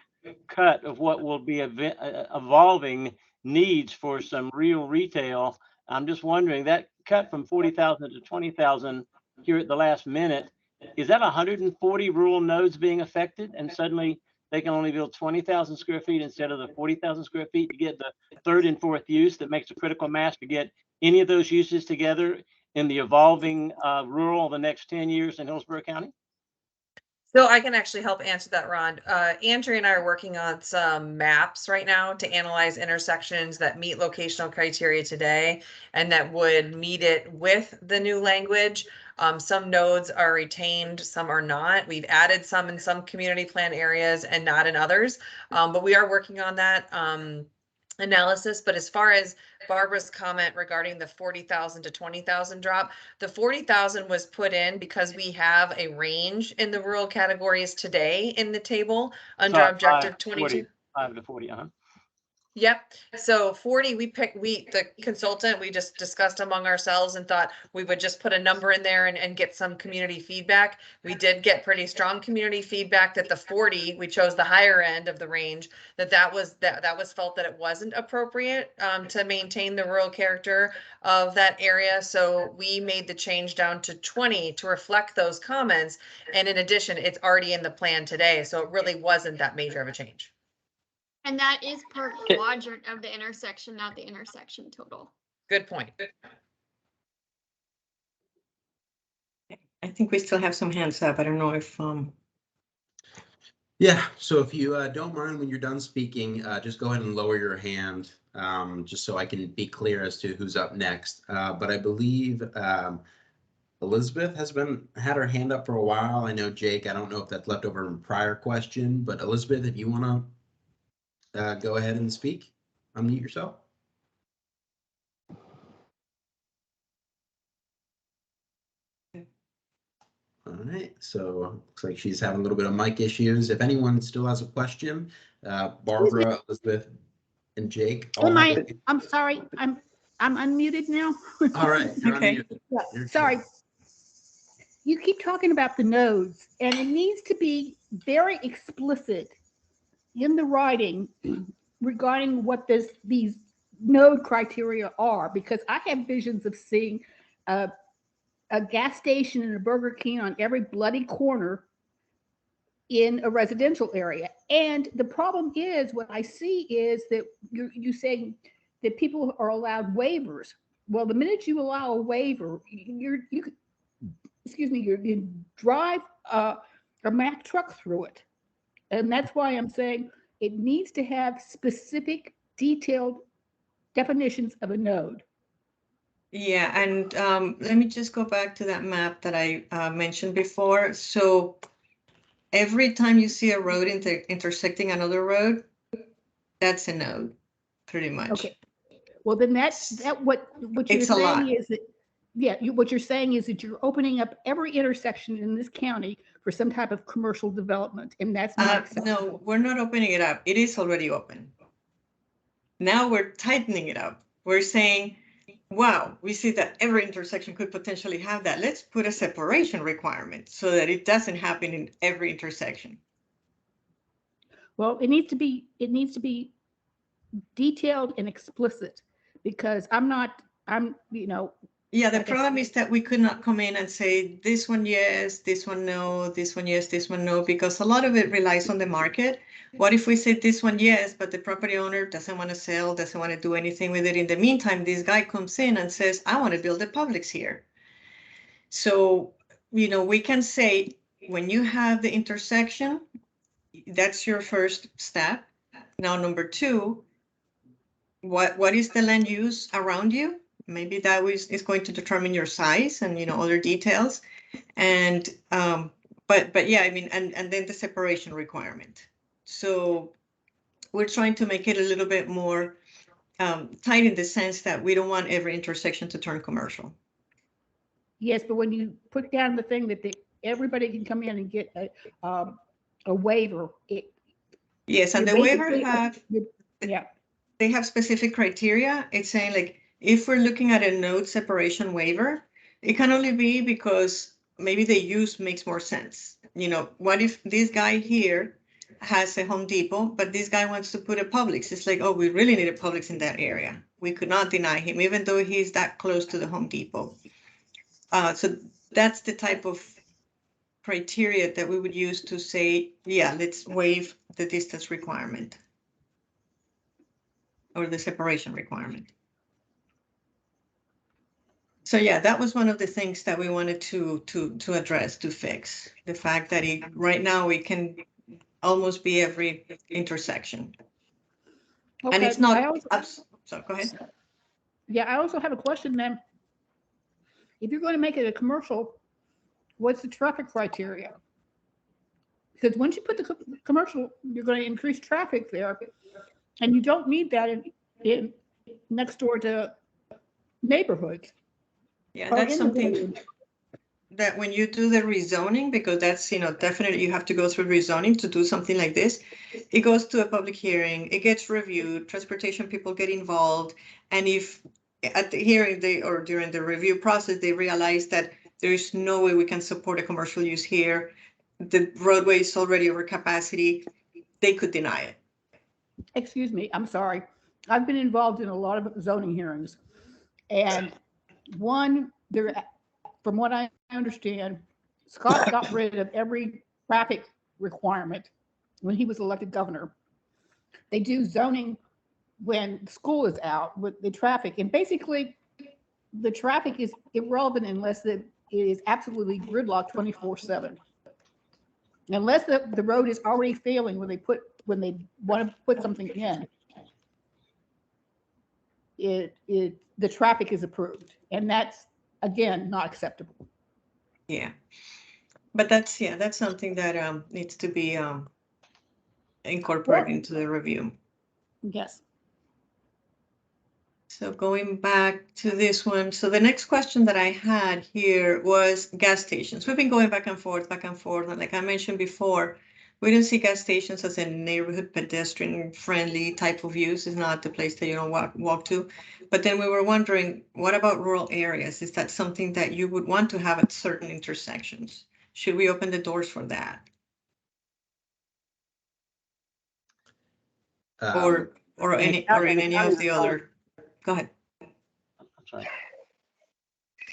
cut of what will be evolving needs for some real retail. I'm just wondering, that cut from 40,000 to 20,000 here at the last minute, is that 140 rural nodes being affected, and suddenly they can only build 20,000 square feet instead of the 40,000 square feet to get the third and fourth use that makes a critical mass to get any of those uses together in the evolving rural the next 10 years in Hillsborough County? So I can actually help answer that, Ron. Andrea and I are working on some maps right now to analyze intersections that meet locational criteria today and that would meet it with the new language. Some nodes are retained, some are not. We've added some in some community plan areas and not in others, but we are working on that analysis. But as far as Barbara's comment regarding the 40,000 to 20,000 drop, the 40,000 was put in because we have a range in the rural categories today in the table under Sorry, objective 22. 5 to 40, Yep. So 40, the consultant, we just discussed among ourselves and thought we would just put a number in there and get some community feedback. We did get pretty strong community feedback that the 40, we chose the higher end of the range, that was felt that it wasn't appropriate to maintain the rural character of that area. So we made the change down to 20 to reflect those comments. And in addition, it's already in the plan today. So it really wasn't that major of a change. And that is per quadrant of the intersection, not the intersection total. Good point. I think we still have some hands up. I don't know if Yeah, so if you don't mind when you're done speaking, just go ahead and lower your hand, just so I can be clear as to who's up next. But I believe Elizabeth had her hand up for a while. I know Jake, I don't know if that's left over from prior question, but Elizabeth, if you want to go ahead and speak, unmute yourself. All right, so looks like she's having a little bit of mic issues. If anyone still has a question, Barbara, Elizabeth, and Jake. Oh my, I'm sorry, I'm unmuted now. All right, you're Okay. unmuted. Yeah, You're sorry. good. You keep talking about the nodes, and it needs to be very explicit in the writing regarding what these node criteria are, because I have visions of seeing a gas station and a Burger King on every bloody corner in a residential area. And the problem is, what I see is that you're saying that people are allowed waivers. Well, the minute you allow a waiver, you drive a Mack truck through it. And that's why I'm saying it needs to have specific, detailed definitions of a node. Yeah, and let me just go back to that map that I mentioned before. So every time you see a road intersecting another road, that's a node, pretty much. Okay. Well, then what you're It's a saying lot. is that, yeah, what you're saying is that you're opening up every intersection in this county for some type of commercial development, and that's not acceptable. No, we're not opening it up. It is already open. Now we're tightening it up. We're saying, wow, we see that every intersection could potentially have that. Let's put a separation requirement so that it doesn't happen in every intersection. Well, it needs to be detailed and explicit, because Yeah, the like problem is that we could not come in and say this one yes, this one no, this one yes, this one no, because a lot of it relies on the market. What if we say this one yes, but the property owner doesn't want to sell, doesn't want to do anything with it? In the meantime, this guy comes in and says, I want to build a Publix here. So, we can say when you have the intersection, that's your first step. Now, number two, what is the land use around you? Maybe that is going to determine your size and other details. And but yeah, I mean, and then the separation requirement. So we're trying to make it a little bit more tight in the sense that we don't want every intersection to turn commercial. Yes, but when you put down the thing that everybody can come in and get a waiver, yes, and the waiver they have specific criteria. It's saying, like, if we're looking at a node separation waiver, it can only be because maybe the use makes more sense. What if this guy here has a Home Depot, but this guy wants to put a Publix? It's like, oh, we really need a Publix in that area. We could not deny him, even though he's that close to the Home Depot. So that's the type of criteria that we would use to say, yeah, let's waive the distance requirement or the separation requirement. So yeah, that was one of the things that we wanted to address, to fix the fact that right now it can almost be every intersection. Okay. And it's not. So go ahead. Yeah, I also have a question then. If you're going to make it a commercial, what's the traffic criteria? Because once you put the commercial, you're going to increase traffic there, and you don't need that in next door to neighborhoods. Yeah, that's something that when you do the rezoning, because that's, definitely you have to go through rezoning to do something like this. It goes to a public hearing, it gets reviewed, transportation people get involved. And if at the hearing or during the review process, they realize that there is no way we can support a commercial use here, the roadway is already over capacity, they could deny it. Excuse me, I'm sorry. I've been involved in a lot of zoning hearings. And from what I understand, Scott got rid of every traffic requirement when he was elected governor. They do zoning when school is out with the traffic. And basically, the traffic is irrelevant unless it is absolutely gridlocked 24/7. Unless the road is already failing when they want to put something in, the traffic is approved, and that's again not acceptable. Yeah, but that's something that needs to be incorporated into the review. Yes. So going back to this one, so the next question that I had here was gas stations. We've been going back and forth, and like I mentioned before, we don't see gas stations as a neighborhood pedestrian friendly type of use. It's not the place that you don't walk to. But then we were wondering, what about rural areas? Is that something that you would want to have at certain intersections? Should we open the doors for that? Or in any of the other, go ahead. I'm sorry.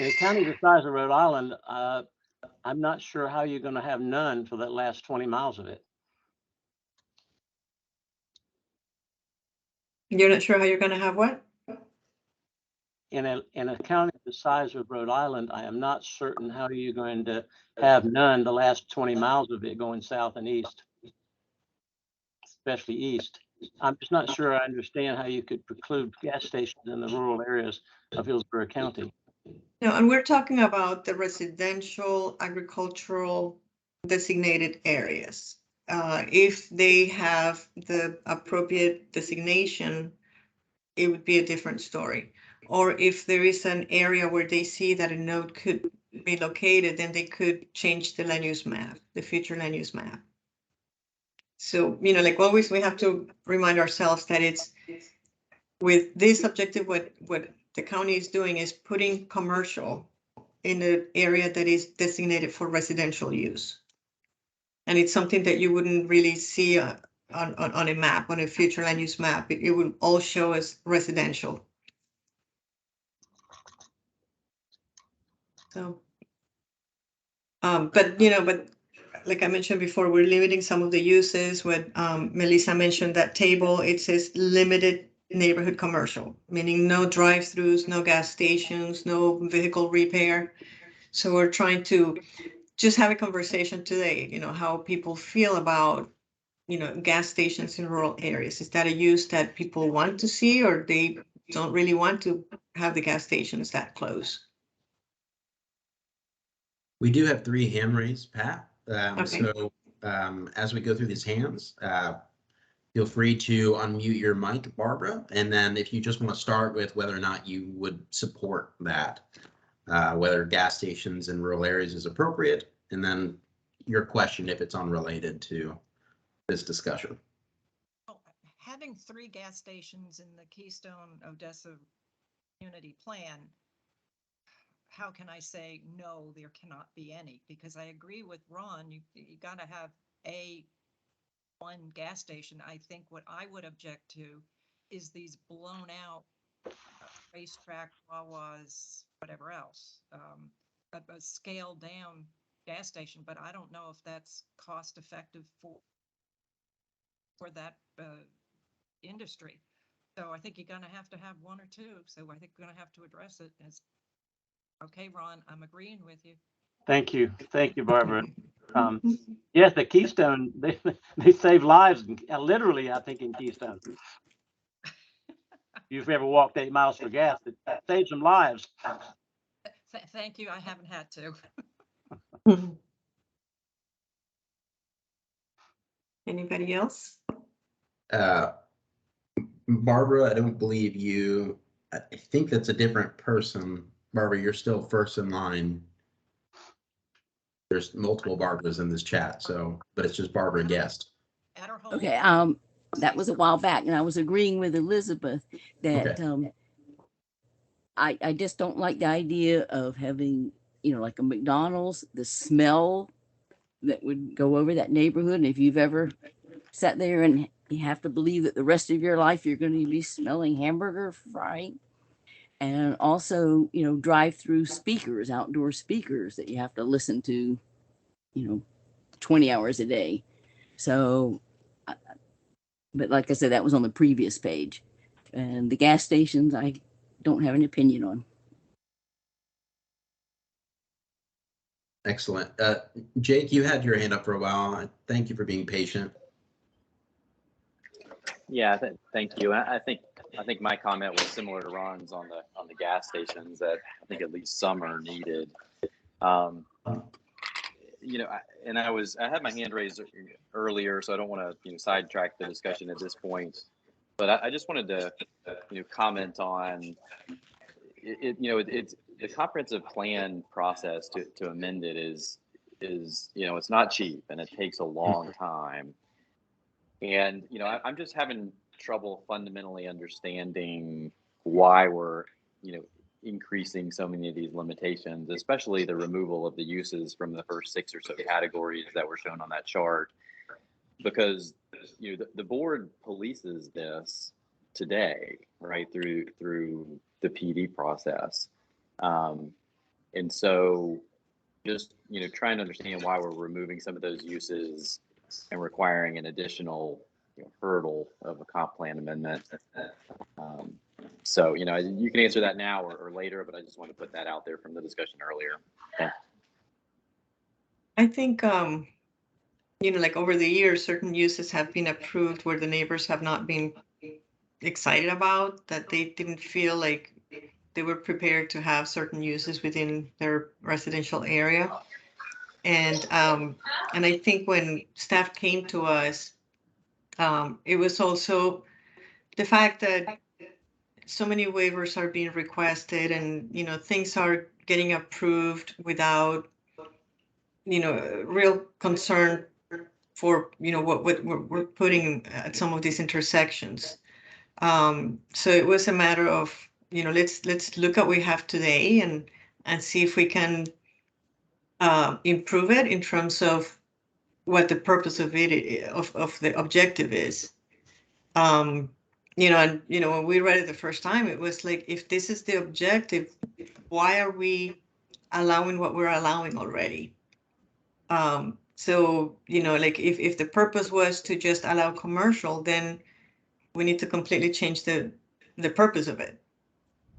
In a county the size of Rhode Island, I'm not sure how you're going to have none for that last 20 miles of it. You're not sure how you're going to have what? In a county the size of Rhode Island, I am not certain how you're going to have none the last 20 miles of it going south and east, especially east. I'm just not sure I understand how you could preclude gas stations in the rural areas of Hillsborough County. No, and we're talking about the residential, agricultural designated areas. If they have the appropriate designation, it would be a different story. Or if there is an area where they see that a node could be located, then they could change the land use map, the future land use map. So, like always, we have to remind ourselves that it's with this objective, what the county is doing is putting commercial in an area that is designated for residential use. And it's something that you wouldn't really see on a map, on a future land use map. It would all show as residential. So, but like I mentioned before, we're limiting some of the uses. What Melissa mentioned, that table, it says limited neighborhood commercial, meaning no drive-throughs, no gas stations, no vehicle repair. So we're trying to just have a conversation today, how people feel about, gas stations in rural areas. Is that a use that people want to see, or they don't really want to have the gas stations that close? We do have 3 hand raised, Pat. Okay. So as we go through these hands, feel free to unmute your mic, Barbara. And then if you just want to start with whether or not you would support that, whether gas stations in rural areas is appropriate, and then your question if it's unrelated to this discussion. Well, having 3 gas stations in the Keystone Odessa Community Plan, how can I say no, there cannot be any? Because I agree with Ron, you got to have one gas station. I think what I would object to is these blown out racetrack, Wawas, whatever else, a scaled down gas station. But I don't know if that's cost effective for that industry. So I think you're going to have 1 or 2. So I think we're going to have to address it. Okay, Ron, I'm agreeing with you. Thank you, Barbara. Yes, the Keystone, they save lives, literally, I think, in Keystone. If you've ever walked 8 miles for gas, it saves some lives. Thank you. I haven't had to. Anybody else? Barbara, I don't believe you. I think that's a different person. Barbara, you're still first in line. There's multiple Barbaras in this chat, but it's just Barbara Guest. Okay, that was a while back, and I was agreeing with Elizabeth that okay. I just don't like the idea of having, like a McDonald's, the smell that would go over that neighborhood. And if you've ever sat there and you have to believe that the rest of your life you're going to be smelling hamburger frying, and also, drive-through speakers, outdoor speakers that you have to listen to, 20 hours a day. So, but like I said, that was on the previous page. And the gas stations, I don't have an opinion on. Excellent. Jake, you had your hand up for a while. Thank you for being patient. Yeah, thank you. I think my comment was similar to Ron's on the gas stations, that I think at least some are needed. I had my hand raised earlier, so I don't want to sidetrack the discussion at this point. But I just wanted to, comment on it's the comprehensive plan process to amend it is, it's not cheap and it takes a long time. And, I'm just having trouble fundamentally understanding why we're, increasing so many of these limitations, especially the removal of the uses from the first 6 or so categories that were shown on that chart. Because, the board polices this today, right, through the PD process. And so just, trying to understand why we're removing some of those uses and requiring an additional hurdle of a comp plan amendment. So, you can answer that now or later, but I just want to put that out there from the discussion earlier. Thanks. I think, like over the years, certain uses have been approved where the neighbors have not been excited about, that they didn't feel like they were prepared to have certain uses within their residential area. And I think when staff came to us, it was also the fact that so many waivers are being requested and, things are getting approved without, real concern for, what we're putting at some of these intersections. So it was a matter of, let's look at what we have today and see if we can improve it in terms of what the purpose of it of the objective is. And when we read it the first time, it was like, if this is the objective, why are we allowing what we're allowing already? So, like if the purpose was to just allow commercial, then we need to completely change the purpose of it.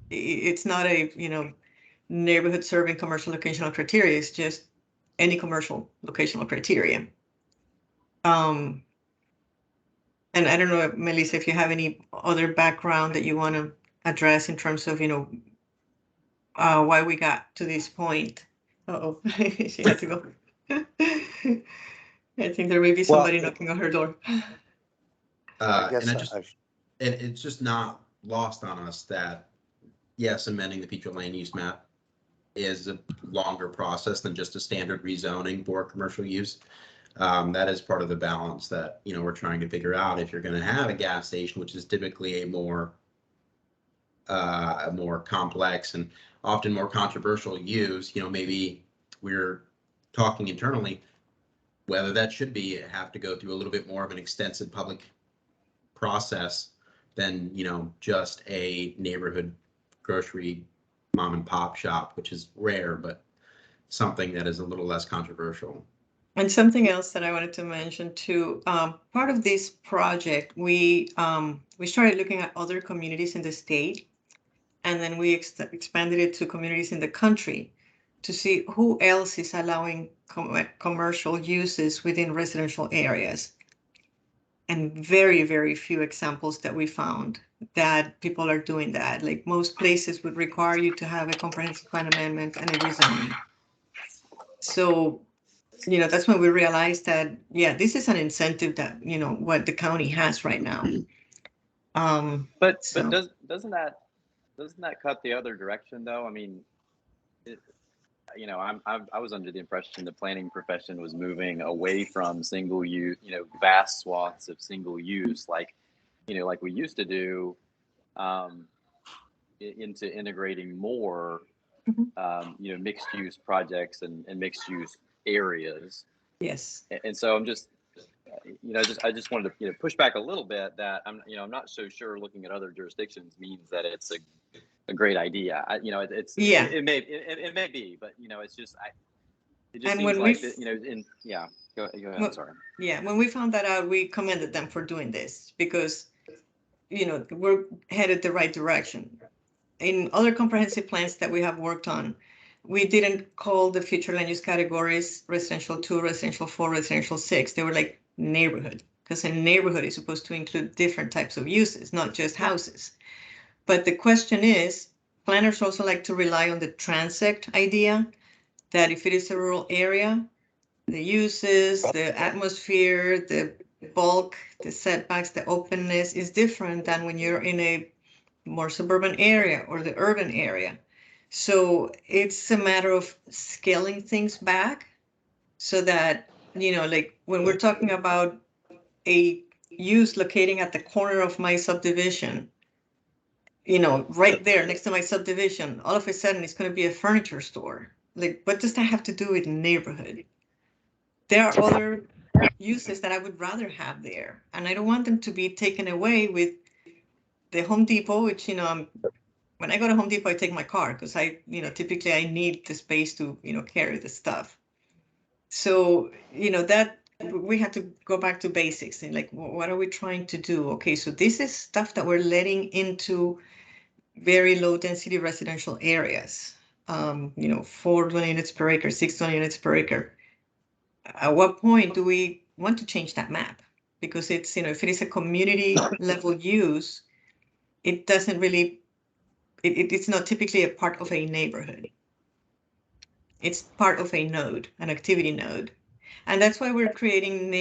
It's not a, neighborhood serving commercial locational criteria. It's just any commercial locational criteria. And I don't know, Melissa, if you have any other background that you want to address in terms of, why we got to this point. Uh-oh, she had to go. I think there may be somebody knocking on her door. And it's just not lost on us that, yes, amending the future land use map is a longer process than just a standard rezoning for commercial use. That is part of the balance that, we're trying to figure out. If you're going to have a gas station, which is typically a more complex and often more controversial use, maybe we're talking internally whether that should have to go through a little bit more of an extensive public process than, just a neighborhood grocery mom and pop shop, which is rare, but something that is a little less controversial. And something else that I wanted to mention too, part of this project, we started looking at other communities in the state, and then we expanded it to communities in the country to see who else is allowing commercial uses within residential areas. And very, very few examples that we found that people are doing that. Like most places would require you to have a comprehensive plan amendment and a rezoning. So, that's when we realized that, yeah, this is an incentive that, what the county has right now. But doesn't that cut the other direction though? I mean, I was under the impression the planning profession was moving away from single use, vast swaths of single use, like we used to do, into integrating more, mixed use projects and mixed use areas. Yes. And so I'm just, I just wanted to push back a little bit that I'm not so sure looking at other jurisdictions means that it's a great idea. It may be, but it's just it just and seems when like go ahead. Well, Sorry. Yeah, when we found that out, we commended them for doing this because we're headed the right direction. In other comprehensive plans that we have worked on, we didn't call the future land use categories residential 2, residential 4, residential 6. They were like neighborhood, because a neighborhood is supposed to include different types of uses, not just houses. But the question is, planners also like to rely on the transect idea that if it is a rural area, the uses, the atmosphere, the bulk, the setbacks, the openness is different than when you're in a more suburban area or the urban area. So it's a matter of scaling things back so that, like when we're talking about a use locating at the corner of my subdivision, right there next to my subdivision, all of a sudden it's going to be a furniture store. Like, what does that have to do with neighborhood? There are other uses that I would rather have there, and I don't want them to be taken away with the Home Depot, which, when I go to Home Depot, I take my car because typically I need the space to, carry the stuff. So, that we have to go back to basics and like, what are we trying to do? Okay, so this is stuff that we're letting into very low density residential areas. 4 dwelling units per acre, 6 dwelling units per acre. At what point do we want to change that map? Because it's, if it is a community level use, it doesn't really, it's not typically a part of a neighborhood. It's part of a node, an activity node. And that's why we're creating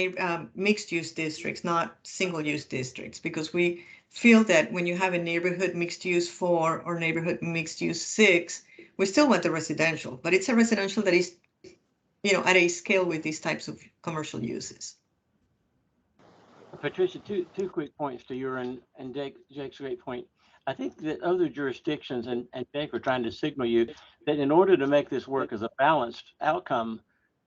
mixed use districts, not single use districts, because we feel that when you have a neighborhood mixed use 4 or neighborhood mixed use 6, we still want the residential, but it's a residential that is, at a scale with these types of commercial uses. Patricia, two quick points to your and Jake's great point. I think that other jurisdictions and Jake are trying to signal you that in order to make this work as a balanced outcome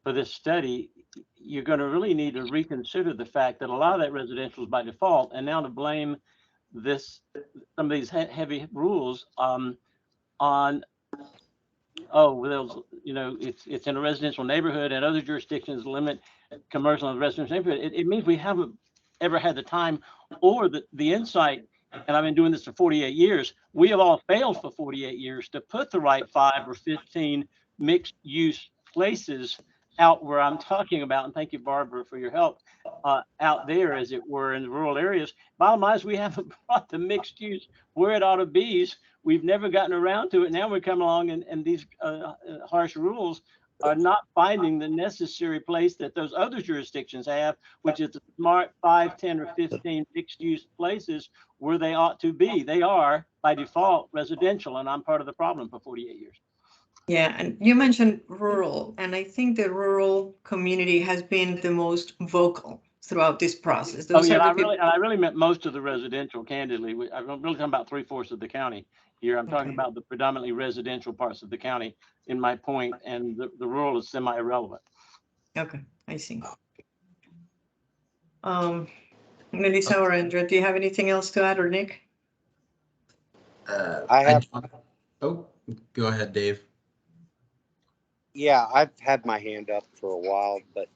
for this study, you're going to really need to reconsider the fact that a lot of that residential is by default, and now to blame some of these heavy rules on it's in a residential neighborhood, and other jurisdictions limit commercial in the residential neighborhood. It means we haven't ever had the time or the insight, and I've been doing this for 48 years. We have all failed for 48 years to put the right 5 or 15 mixed use places out where I'm talking about. And thank you, Barbara, for your help out there, as it were, in the rural areas. Bottom line is we haven't brought the mixed use where it ought to be. We've never gotten around to it. Now we come along and these harsh rules are not finding the necessary place that those other jurisdictions have, which is the smart 5, 10, or 15 mixed-use places where they ought to be. They are, by default, residential, and I'm part of the problem for 48 years. Yeah, and you mentioned rural, and I think the rural community has been the most vocal throughout this process. I really meant most of the residential, candidly. I'm really talking about 3/4 of the county here. I'm talking about the predominantly residential parts of the county in my point, and the rural is semi-irrelevant. Okay, I see. Melissa or Andrea, do you have anything else to add, or Nick? I have. Oh, go ahead, Dave. Yeah, I've had my hand up for a while, but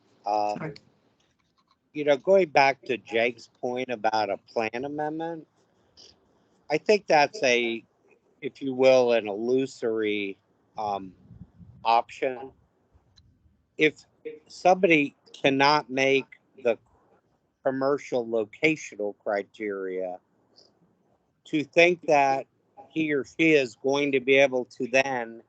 going back to Jake's point about a plan amendment, I think that's if you will, an illusory option. If somebody cannot make the commercial locational criteria, to think that he or she is going to be able to then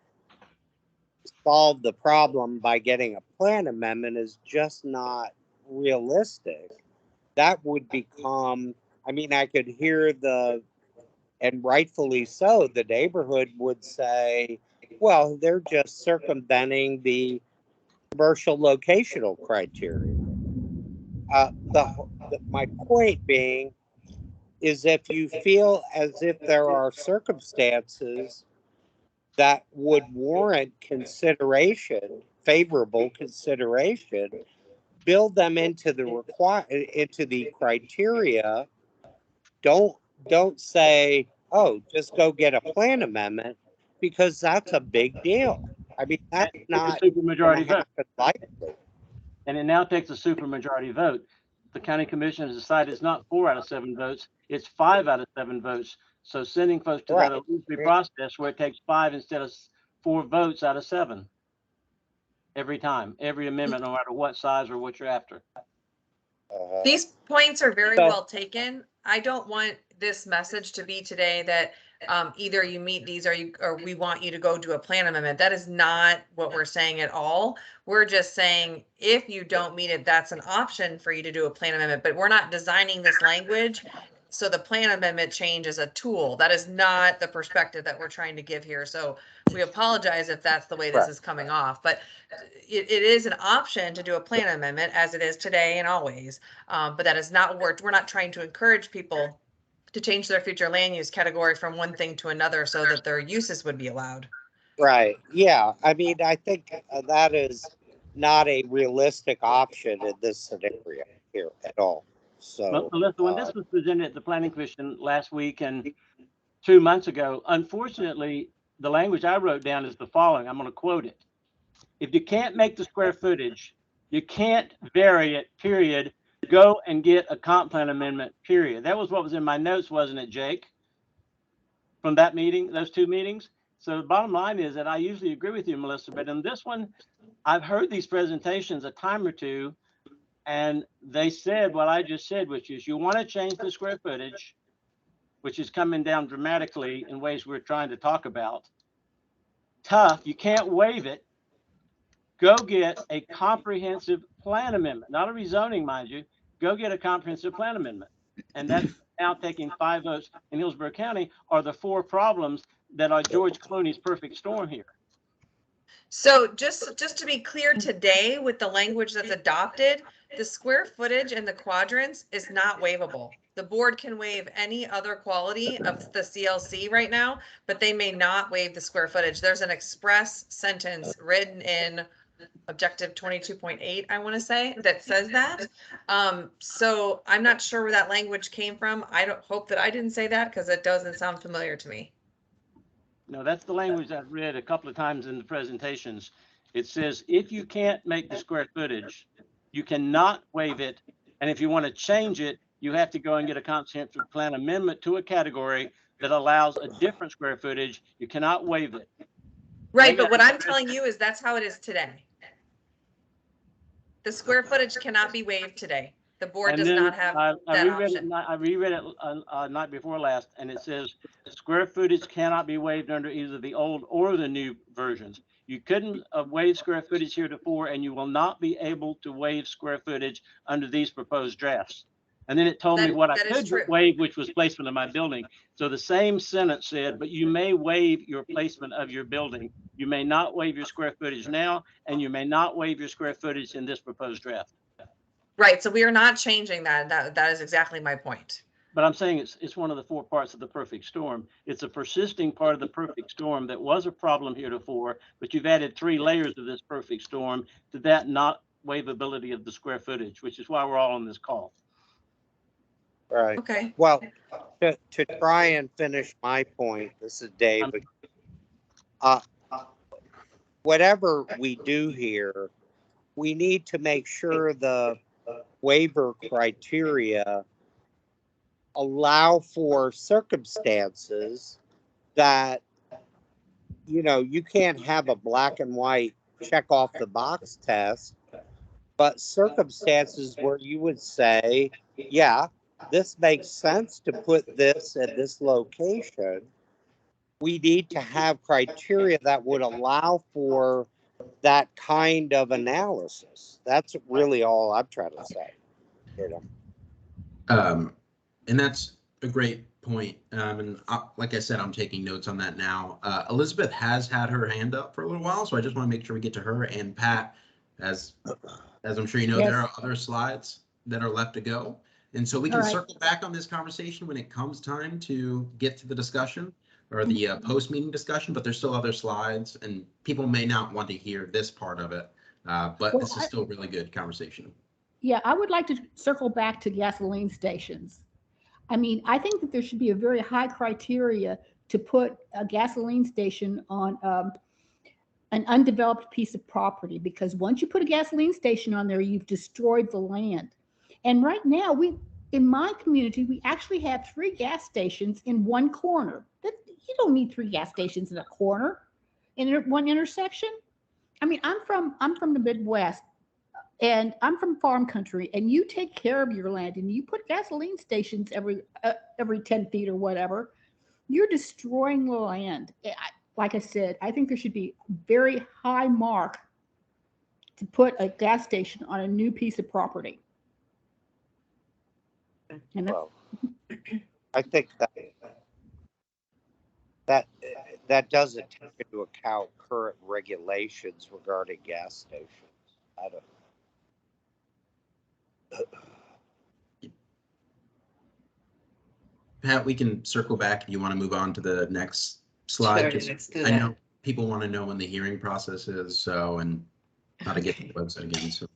solve the problem by getting a plan amendment is just not realistic. That would become, I could hear and rightfully so, the neighborhood would say, well, they're just circumventing the commercial locational criteria. My point being is, if you feel as if there are circumstances that would warrant consideration, favorable consideration, build them into the criteria. Don't say, oh, just go get a plan amendment, because that's a big deal. That's not a supermajority vote. Likely. And it now takes a supermajority vote. The county commission has decided it's not 4 out of 7 votes, it's 5 out of 7 votes. So sending folks to that illusory process where it takes 5 instead of 4 votes out of 7 every time, every amendment, no matter what size or what you're after. These points are very well taken. I don't want this message to be today that either you meet these or we want you to go do a plan amendment. That is not what we're saying at all. We're just saying if you don't meet it, that's an option for you to do a plan amendment, but we're not designing this language. So the plan amendment change is a tool. That is not the perspective that we're trying to give here. So we apologize if that's the way this is coming off, but it is an option to do a plan amendment as it is today and always. But that is not what we're not trying to encourage people to change their future land use category from one thing to another so that their uses would be allowed. Right. Yeah. I mean, I think that is not a realistic option in this scenario here at all. So, well, Melissa, when this was presented at the Planning Commission last week and 2 months ago, unfortunately, the language I wrote down is the following. I'm going to quote it. If you can't make the square footage, you can't vary it, period. Go and get a comp plan amendment, period. That was what was in my notes, wasn't it, Jake? From that meeting, those two meetings. So the bottom line is that I usually agree with you, Melissa, but in this one, I've heard these presentations a time or two, and they said what I just said, which is you want to change the square footage, which is coming down dramatically in ways we're trying to talk about. Tough, you can't waive it. Go get a comprehensive plan amendment, not a rezoning, mind you. Go get a comprehensive plan amendment. And that's now taking 5 votes in Hillsborough County are the 4 problems that are George Clooney's perfect storm here. So just to be clear today with the language that's adopted, the square footage in the quadrants is not waivable. The board can waive any other quality of the CLC right now, but they may not waive the square footage. There's an express sentence written in objective 22.8, I want to say, that says that. So I'm not sure where that language came from. I don't hope that I didn't say that because it doesn't sound familiar to me. No, that's the language I've read a couple of times in the presentations. It says, if you can't make the square footage, you cannot waive it. And if you want to change it, you have to go and get a comprehensive plan amendment to a category that allows a different square footage. You cannot waive it. Right, but what I'm telling you is that's how it is today. The square footage cannot be waived today. The board does not have that option. I reread it night before last, and it says square footage cannot be waived under either the old or the new versions. You couldn't waive square footage heretofore, and you will not be able to waive square footage under these proposed drafts. And then it told me what I could waive, which was placement of my building. So the same sentence said, but you may waive your placement of your building. You may not waive your square footage now, and you may not waive your square footage in this proposed draft. Right. So we are not changing that. That is exactly my point. But I'm saying it's one of the 4 parts of the perfect storm. It's a persisting part of the perfect storm that was a problem heretofore, but you've added 3 layers of this perfect storm to that not waivability of the square footage, which is why we're all on this call. Right. Okay. Well, to try and finish my point, this is David. Whatever we do here, we need to make sure the waiver criteria allow for circumstances that, you know, you can't have a black and white check off the box test, but circumstances where you would say, yeah, this makes sense to put this at this location. We need to have criteria that would allow for that kind of analysis. That's really all I'm trying to say. You know? And that's a great point. And like I said, I'm taking notes on that now. Elizabeth has had her hand up for a little while, so I just want to make sure we get to her. And Pat, as I'm sure you know, there are other slides that are left to go. And so we can circle back on this conversation when it comes time to get to the discussion or the post-meeting discussion, but there's still other slides and people may not want to hear this part of it, but this is still a really good conversation. Yeah, I would like to circle back to gasoline stations. I mean, I think that there should be a very high criteria to put a gasoline station on an undeveloped piece of property, because once you put a gasoline station on there, you've destroyed the land. And right now, in my community, we actually have 3 gas stations in one corner. You don't need 3 gas stations in a corner, in one intersection. I mean, I'm from the Midwest, and I'm from farm country, and you take care of your land, and you put gasoline stations every 10 feet or whatever. you're destroying the land. Like I said, I think there should be a very high mark to put a gas station on a new piece of property. And Well, I think that doesn't take into account current regulations regarding gas stations. I don't. Pat, we can circle back if you want to move on to the next slide. Sure, let's do I that. know people want to know when the hearing process is, so, and how to get to the website again. So,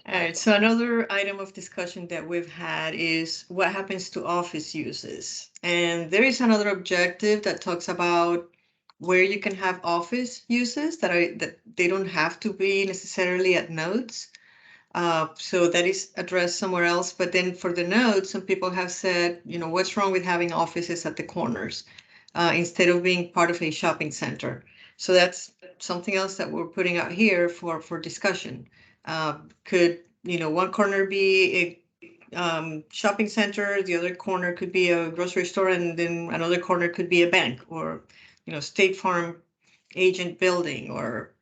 All right, so another item of discussion that we've had is what happens to office uses. And there is another objective that talks about where you can have office uses that they don't have to be necessarily at nodes. So that is addressed somewhere else. But then for the nodes, some people have said, what's wrong with having offices at the corners instead of being part of a shopping center? So that's something else that we're putting out here for discussion. Could, one corner be a shopping center, the other corner could be a grocery store, and then another corner could be a bank or, State Farm agent building or,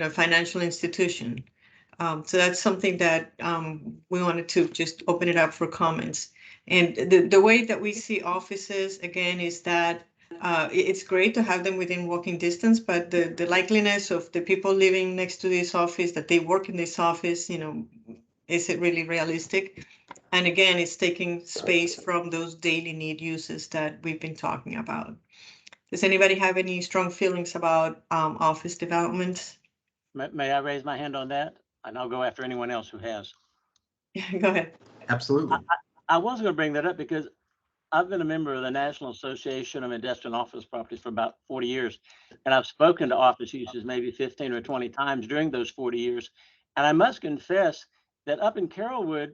financial institution. So that's something that we wanted to just open it up for comments. And the way that we see offices, again, is that it's great to have them within walking distance, but the likeliness of the people living next to this office, that they work in this office, is it really realistic? And again, it's taking space from those daily need uses that we've been talking about. Does anybody have any strong feelings about office development? May I raise my hand on that? And I'll go after anyone else who has. Go ahead. absolutely. I was going to bring that up because I've been a member of the National Association of Industrial and Office Properties for about 40 years. And I've spoken to office uses maybe 15 or 20 times during those 40 years. And I must confess that up in Carrollwood,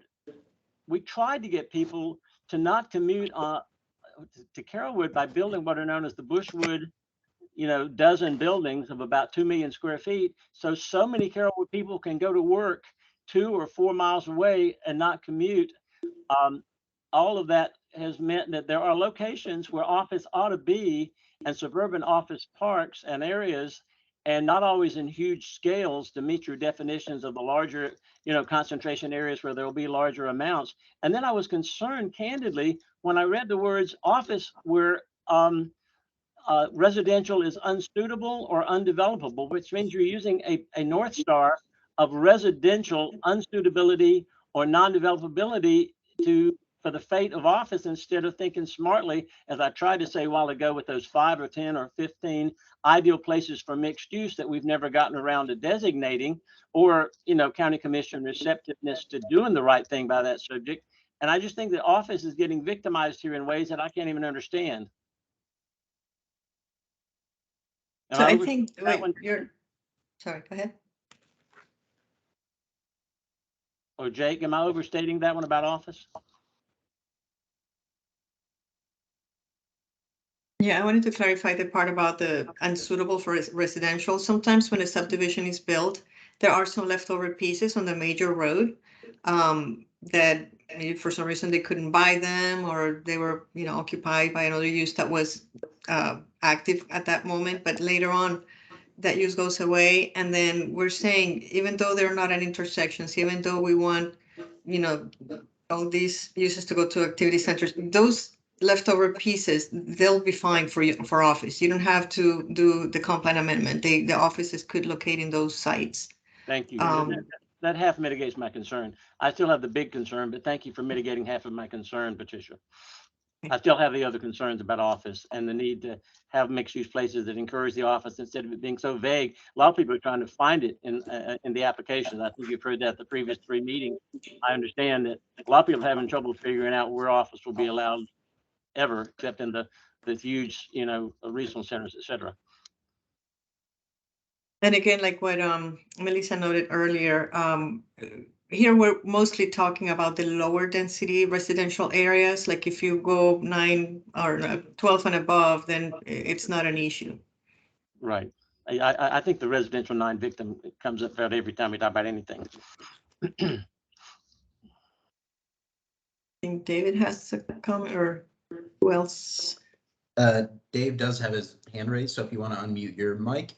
we tried to get people to not commute to Carrollwood by building what are known as the Bushwood, dozen buildings of about 2 million square feet. So many Carrollwood people can go to work 2 or 4 miles away and not commute. All of that has meant that there are locations where office ought to be, and suburban office parks and areas, and not always in huge scales to meet your definitions of the larger, concentration areas where there will be larger amounts. And then I was concerned, candidly, when I read the words office where residential is unsuitable or undevelopable, which means you're using a North Star of residential unsuitability or non-developability for the fate of office, instead of thinking smartly, as I tried to say a while ago, with those 5 or 10 or 15 ideal places for mixed use that we've never gotten around to designating, or, county commission receptiveness to doing the right thing by that subject. And I just think that office is getting victimized here in ways that I can't even understand. So I think you're sorry, go ahead. Or Jake, am I overstating that one about office? Yeah, I wanted to clarify the part about the unsuitable for residential. Sometimes when a subdivision is built, there are some leftover pieces on the major road that maybe for some reason they couldn't buy them, or they were, occupied by another use that was active at that moment. But later on, that use goes away. And then we're saying, even though they're not at intersections, even though we want, all these uses to go to activity centers, those leftover pieces, they'll be fine for you for office. You don't have to do the comp plan amendment. The offices could locate in those sites. Thank you. That half mitigates my concern. I still have the big concern, but thank you for mitigating half of my concern, Patricia. I still have the other concerns about office and the need to have mixed use places that encourage the office instead of it being so vague. A lot of people are trying to find it in the applications. I think you've heard that the previous 3 meetings. I understand that a lot of people are having trouble figuring out where office will be allowed ever, except in the huge, regional centers, et cetera. And again, like what Melissa noted earlier, here we're mostly talking about the lower density residential areas. Like if you go 9 or 12 and above, then it's not an issue. Right. I think the residential 9 victim comes up about every time we talk about anything. I think David has a comment, or who else? Dave does have his hand raised, so if you want to unmute your mic.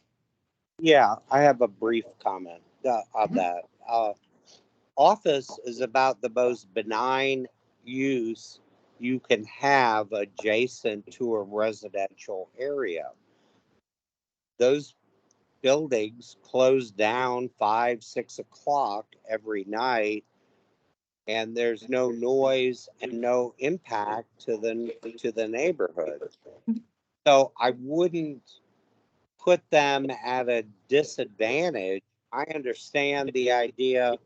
Yeah, I have a brief comment on that. Office is about the most benign use you can have adjacent to a residential area. Those buildings close down 5, 6 o'clock every night, and there's no noise and no impact to the neighborhood. So I wouldn't put them at a disadvantage. I understand the idea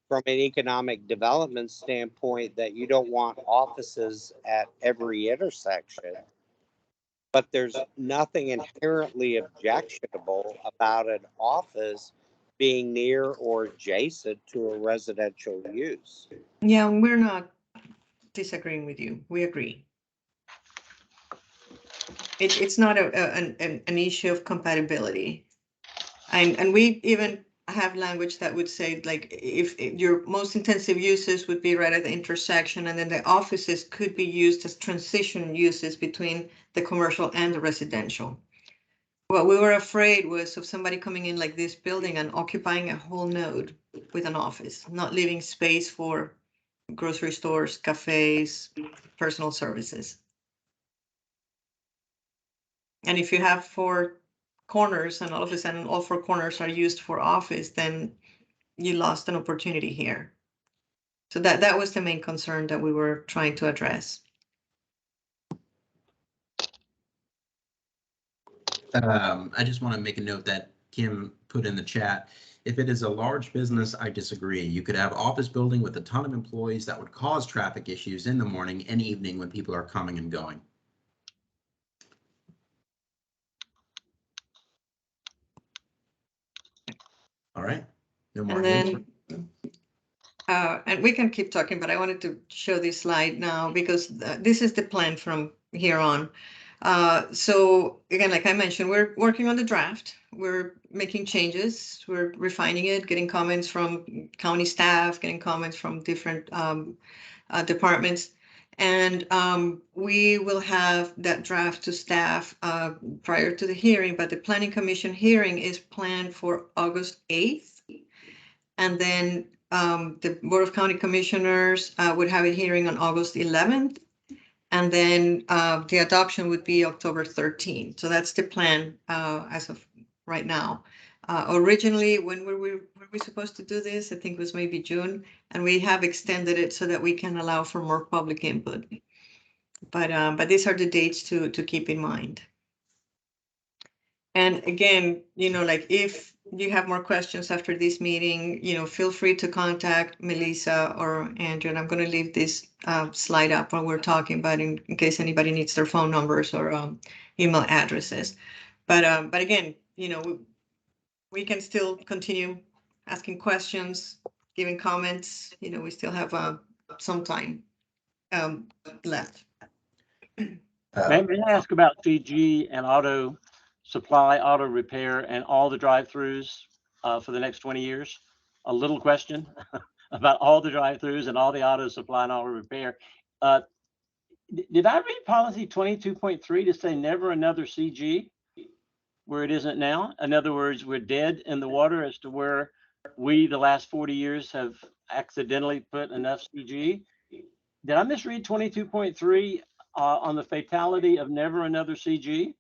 from an economic development standpoint that you don't want offices at every intersection, but there's nothing inherently objectionable about an office being near or adjacent to a residential use. Yeah, we're not disagreeing with you. We agree. It's not an issue of compatibility. And we even have language that would say, like, if your most intensive uses would be right at the intersection, and then the offices could be used as transition uses between the commercial and the residential. What we were afraid was of somebody coming in like this building and occupying a whole node with an office, not leaving space for grocery stores, cafes, personal services. And if you have 4 corners and all of a sudden all 4 corners are used for office, then you lost an opportunity here. So that was the main concern that we were trying to address. I just want to make a note that Kim put in the chat. If it is a large business, I disagree. You could have office building with a ton of employees that would cause traffic issues in the morning and evening when people are coming and going. All right. No more. And then, and we can keep talking, but I wanted to show this slide now because this is the plan from here on. So again, like I mentioned, we're working on the draft. We're making changes. We're refining it, getting comments from county staff, getting comments from different departments. And we will have that draft to staff prior to the hearing, but the Planning Commission hearing is planned for August 8th. And then the Board of County Commissioners would have a hearing on August 11th. And then the adoption would be October 13th. So that's the plan as of right now. Originally, when were we supposed to do this? I think it was maybe June, and we have extended it so that we can allow for more public input. But these are the dates to keep in mind. And again, you know, like if you have more questions after this meeting, you know, feel free to contact Melissa or Andrew. And I'm going to leave this slide up while we're talking, but in case anybody needs their phone numbers or email addresses. But again, you know, we can still continue asking questions, giving comments. You know, we still have some time left. May I ask about CG and auto supply, auto repair, and all the drive-throughs for the next 20 years? A little question about all the drive-throughs and all the auto supply and auto repair. Did I read policy 22.3 to say never another CG where it isn't now? In other words, we're dead in the water as to where we, the last 40 years, have accidentally put enough CG. Did I misread 22.3 on the fatality of never another CG?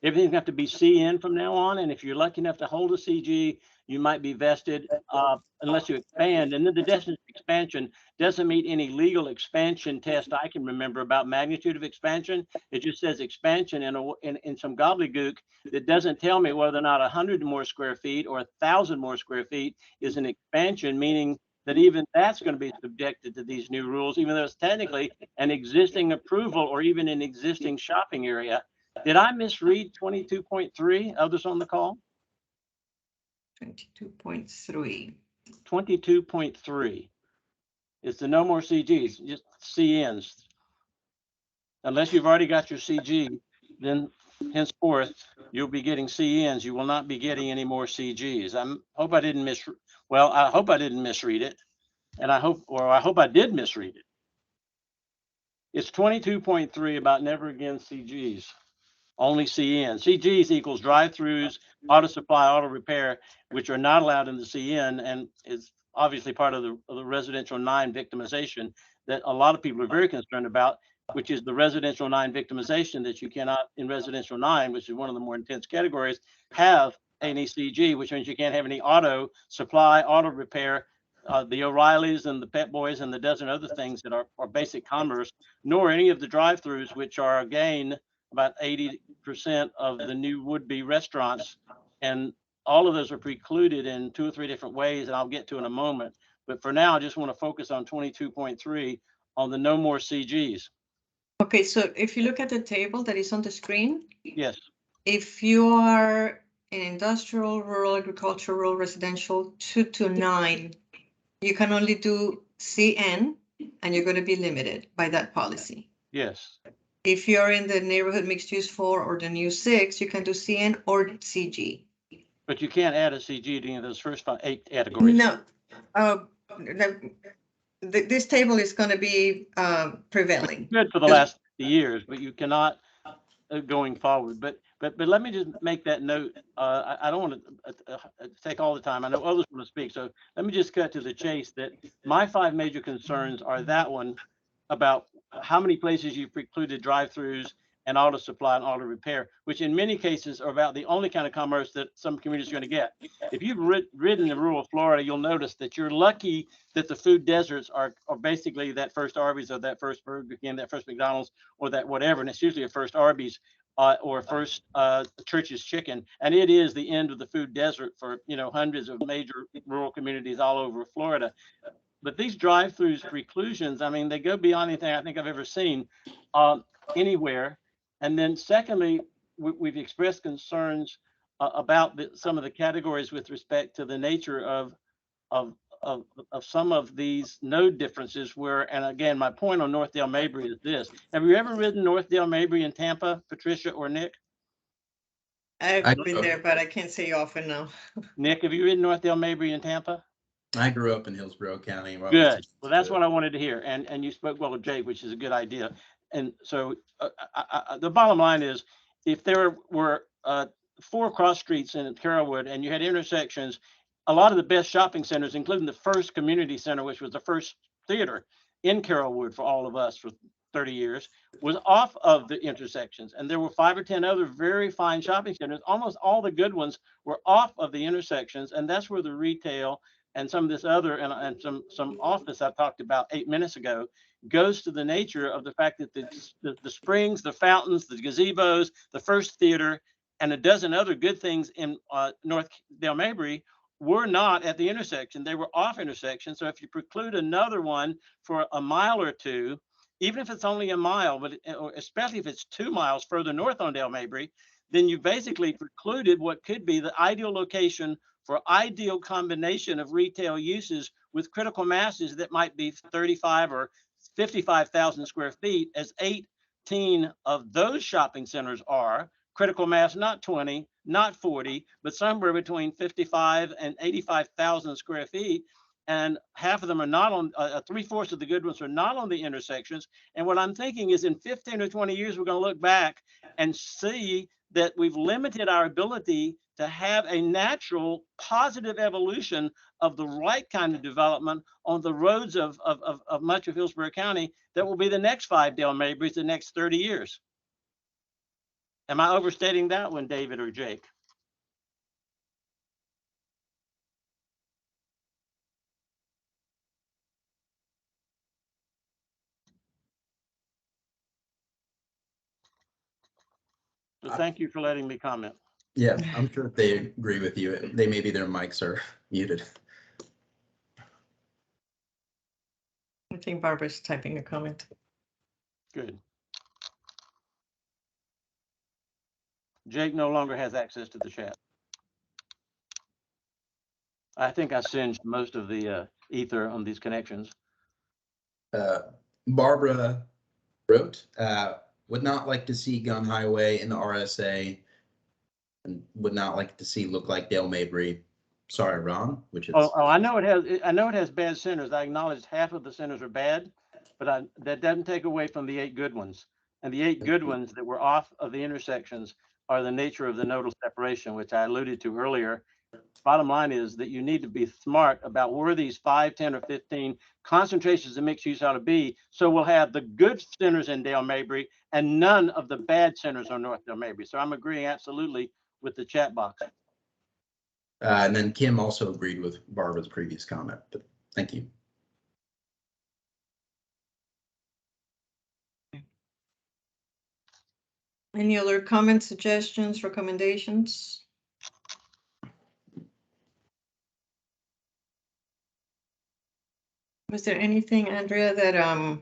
Everything's got to be CN from now on, and if you're lucky enough to hold a CG, you might be vested unless you expand. And then the definition of expansion doesn't meet any legal expansion test I can remember about magnitude of expansion. It just says expansion in some gobbledygook that doesn't tell me whether or not 100 more square feet or 1,000 more square feet is an expansion, meaning that even that's going to be subjected to these new rules, even though it's technically an existing approval or even an existing shopping area. Did I misread 22.3? Others on the call? 22.3. 22.3 is the no more CGs, just CNs. Unless you've already got your CG, then henceforth you'll be getting CNs. You will not be getting any more CGs. I hope I didn't misread it, and I hope I did misread it. It's 22.3 about never again CGs. Only CN. CGs equals drive-throughs, auto supply, auto repair, which are not allowed in the CN, and is obviously part of the residential 9 victimization that a lot of people are very concerned about, which is the residential 9 victimization that you cannot in residential 9, which is one of the more intense categories, have any CG, which means you can't have any auto supply, auto repair, the O'Reillys and the Pet Boys and the dozen other things that are basic commerce, nor any of the drive-throughs, which are again about 80% of the new would-be restaurants. And all of those are precluded in 2 or 3 different ways, and I'll get to in a moment. But for now, I just want to focus on 22.3 on the no more CGs. Okay, so if you look at the table that is on the screen. Yes. If you are in industrial, rural, agricultural, rural, residential, 2 to 9, you can only do CN, and you're going to be limited by that policy. Yes. If you're in the neighborhood mixed use 4 or the new 6, you can do CN or CG. But you can't add a CG to any of those first 8 categories. No. This table is going to be prevailing. Good for the last years, but you cannot going forward. But let me just make that note. I don't want to take all the time. I know others want to speak, so let me just cut to the chase. That my 5 major concerns are that one about how many places you've precluded drive-throughs and auto supply and auto repair, which in many cases are about the only kind of commerce that some communities are going to get. If you've ridden in rural Florida, you'll notice that you're lucky that the food deserts are basically that first Arby's or that first Burger King, that first McDonald's or that whatever, and it's usually a first Arby's or first Church's Chicken, and it is the end of the food desert for hundreds of major rural communities all over Florida. But these drive-throughs preclusions, I mean, they go beyond anything I think I've ever seen anywhere. And then secondly, we've expressed concerns about some of the categories with respect to the nature of some of these node differences where, and again, my point on North Dale Mabry is this. Have you ever ridden North Dale Mabry in Tampa, Patricia or Nick? I've been there, but I can't say often now. Nick, have you ridden North Dale Mabry in Tampa? I grew up in Hillsborough County. Good. Well, that's what I wanted to hear. And you spoke well with Jake, which is a good idea. And so the bottom line is, if there were 4 cross streets in Carrollwood and you had intersections, a lot of the best shopping centers, including the first community center, which was the first theater in Carrollwood for all of us for 30 years, was off of the intersections. And there were 5 or 10 other very fine shopping centers. Almost all the good ones were off of the intersections. And that's where the retail and some of this other and some office I talked about 8 minutes ago goes to the nature of the fact that the springs, the fountains, the gazebos, the first theater, and a dozen other good things in North Dale Mabry were not at the intersection. They were off intersection. So if you preclude another one for a mile or two, even if it's only a mile, but especially if it's 2 miles further north on Dale Mabry, then you basically precluded what could be the ideal location for ideal combination of retail uses with critical masses that might be 35 or 55,000 square feet, as 18 of those shopping centers are. Critical mass, not 20, not 40, but somewhere between 55 and 85,000 square feet. And half of them are not on, 3/4 of the good ones are not on the intersections. And what I'm thinking is in 15 or 20 years, we're going to look back and see that we've limited our ability to have a natural positive evolution of the right kind of development on the roads of much of Hillsborough County that will be the next 5 Dale Mabrys the next 30 years. Am I overstating that one, David or Jake? So thank you for letting me comment. Yeah, I'm sure they agree with you. Maybe their mics are muted. I think Barbara's typing a comment. Good. Jake no longer has access to the chat. I think I singed most of the ether on these connections. Barbara wrote, would not like to see Gun Highway in the RSA and would not like to see look like Dale Mabry. Sorry, Ron, which is. Oh, I know it has bad centers. I acknowledge half of the centers are bad, but that doesn't take away from the 8 good ones. And the 8 good ones that were off of the intersections are the nature of the nodal separation, which I alluded to earlier. Bottom line is that you need to be smart about where these 5, 10, or 15 concentrations of mixed use ought to be. So we'll have the good centers in Dale Mabry and none of the bad centers on North Dale Mabry. So I'm agreeing absolutely with the chat box. And then Kim also agreed with Barbara's previous comment, but thank you. Any other comments, suggestions, recommendations? Was there anything, Andrea, that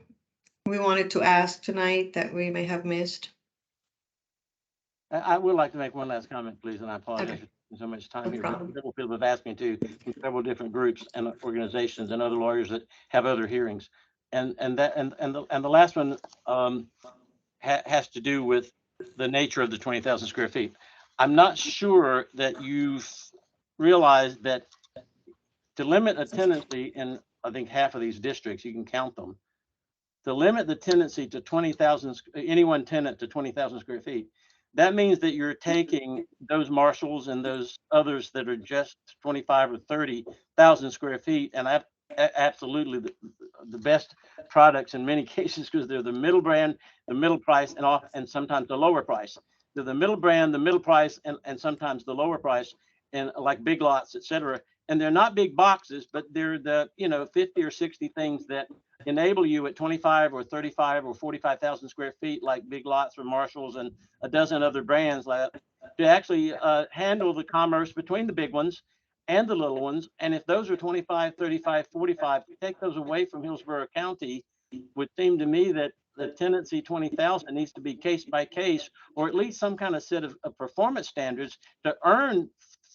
we wanted to ask tonight that we may have missed? I would like to make one last comment, please, and I apologize Okay. for taking so much time No here. problem. But several people have asked me to from several different groups and organizations and other lawyers that have other hearings, and the last one has to do with the nature of the 20,000 square feet. I'm not sure that you've realized that to limit a tenancy in, I think, half of these districts, you can count them, to limit the tenancy to 20,000, any one tenant to 20,000 square feet, that means that you're taking those Marshalls and those others that are just 25 or 30,000 square feet, and absolutely the best products in many cases, because they're the middle brand, the middle price, and sometimes the lower price. They're the middle brand, the middle price, and sometimes the lower price, and like Big Lots, etc. And they're not big boxes, but they're the 50 or 60 things that enable you at 25 or 35 or 45,000 square feet, like Big Lots or Marshalls and a dozen other brands, to actually handle the commerce between the big ones and the little ones. And if those are 25, 35, 45, take those away from Hillsborough County, would seem to me that the tenancy 20,000 needs to be case by case, or at least some kind of set of performance standards to earn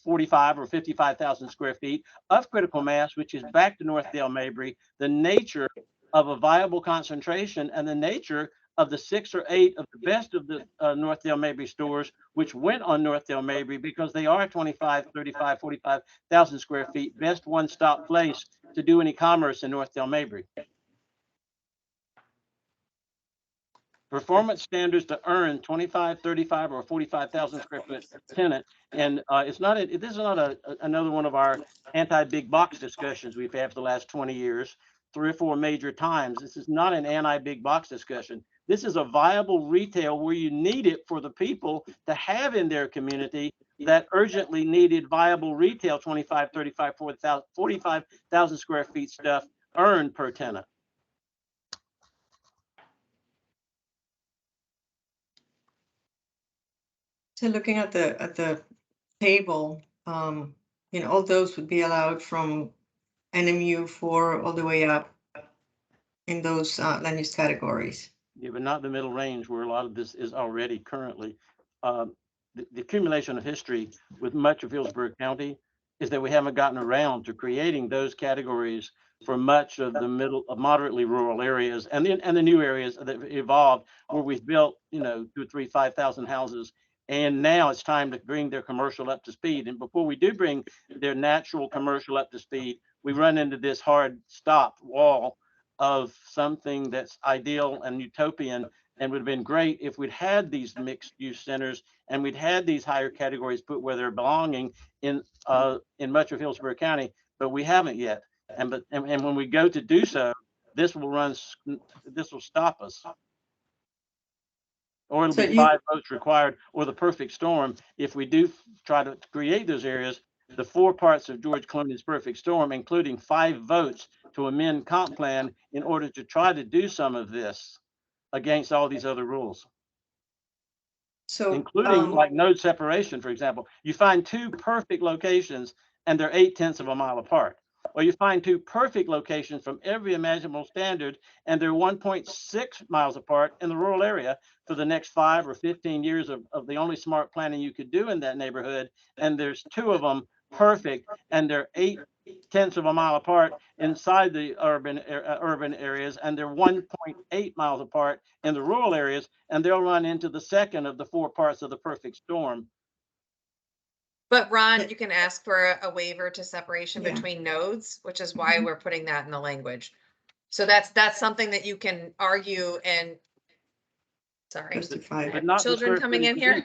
45 or 55,000 square feet of critical mass, which is back to North Dale Mabry, the nature of a viable concentration and the nature of the 6 or 8 of the best of the North Dale Mabry stores, which went on North Dale Mabry because they are 25, 35, 45,000 square feet, best one-stop place to do any commerce in North Dale Mabry. Performance standards to earn 25, 35, or 45,000 square foot tenant. And this is not another one of our anti-big box discussions we've had for the last 20 years, 3 or 4 major times. This is not an anti-big box discussion. This is a viable retail where you need it for the people to have in their community that urgently needed viable retail 25, 35, 45,000 square feet stuff earned per tenant. So looking at the table, all those would be allowed from NMU4 all the way up in those land use categories. Yeah, but not the middle range where a lot of this is already currently. The accumulation of history with much of Hillsborough County is that we haven't gotten around to creating those categories for much of the moderately rural areas and the new areas that evolved where we've built 2,000 or 3,000, 5,000 houses. And now it's time to bring their commercial up to speed. And before we do bring their natural commercial up to speed, we run into this hard stop wall of something that's ideal and utopian, and would have been great if we'd had these mixed use centers and we'd had these higher categories put where they're belonging in much of Hillsborough County, but we haven't yet. And when we go to do so, this will stop us. Or it'll be 5 votes required, or the perfect storm if we do try to create those areas. The 4 parts of George Clooney's perfect storm, including 5 votes to amend comp plan in order to try to do some of this against all these other rules. So, including like node separation, for example, you find 2 perfect locations and they're 0.8 of a mile apart. Or you find 2 perfect locations from every imaginable standard and they're 1.6 miles apart in the rural area for the next 5 or 15 years of the only smart planning you could do in that neighborhood. And there's 2 of them perfect and they're 0.8 of a mile apart inside the urban areas, and they're 1.8 miles apart in the rural areas, and they'll run into the second of the 4 parts of the perfect storm. But Ron, you can ask for a waiver to separation between nodes, which is why we're putting that in the language. So that's something that you can argue and, sorry, Justify. But not the children square coming in footage here.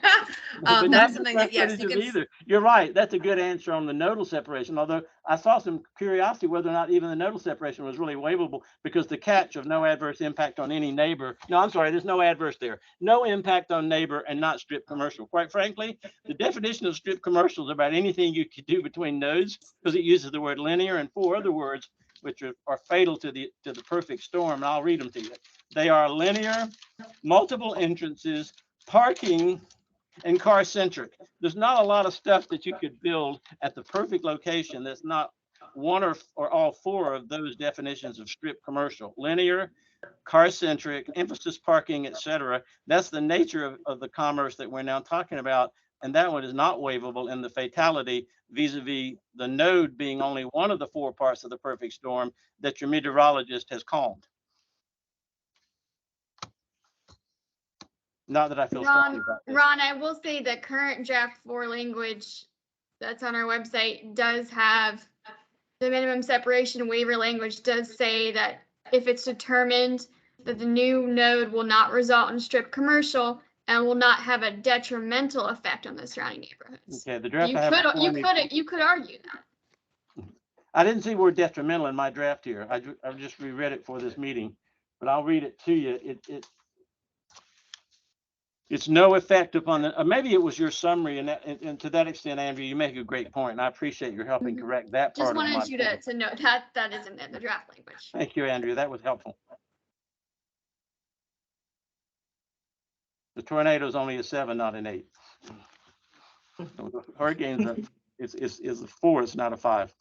but not That's the something square that, yes, you footages can. either. You're right. That's a good answer on the nodal separation. Although I saw some curiosity whether or not even the nodal separation was really waivable, because the catch of no adverse impact on any neighbor. No, I'm sorry. There's no adverse there. No impact on neighbor and not strip commercial. Quite frankly, the definition of strip commercial is about anything you could do between nodes, because it uses the word linear and 4 other words which are fatal to the perfect storm. And I'll read them to you. They are linear, multiple entrances, parking, and car centric. There's not a lot of stuff that you could build at the perfect location that's not one or all 4 of those definitions of strip commercial: linear, car centric, emphasis parking, etc. That's the nature of the commerce that we're now talking about. And that one is not waivable in the fatality vis-a-vis the node being only one of the 4 parts of the perfect storm that your meteorologist has calmed. Not that I feel strongly about this. Ron, I will say the current draft 4 language that's on our website does have the minimum separation waiver language does say that if it's determined that the new node will not result in strip commercial and will not have a detrimental effect on the surrounding neighborhoods. Okay, the draft You could argue that. I didn't see the word detrimental in my draft here. I just reread it for this meeting, but I'll read it to you. It's no effect upon the, maybe it was your summary, and to that extent, Andrew, you make a great point, and I appreciate your helping correct that part. Just wanted you to know that isn't in the draft language. Thank you, Andrew. That was helpful. The tornado is only a 7, not an 8. Hurricanes is a 4, it's not a 5.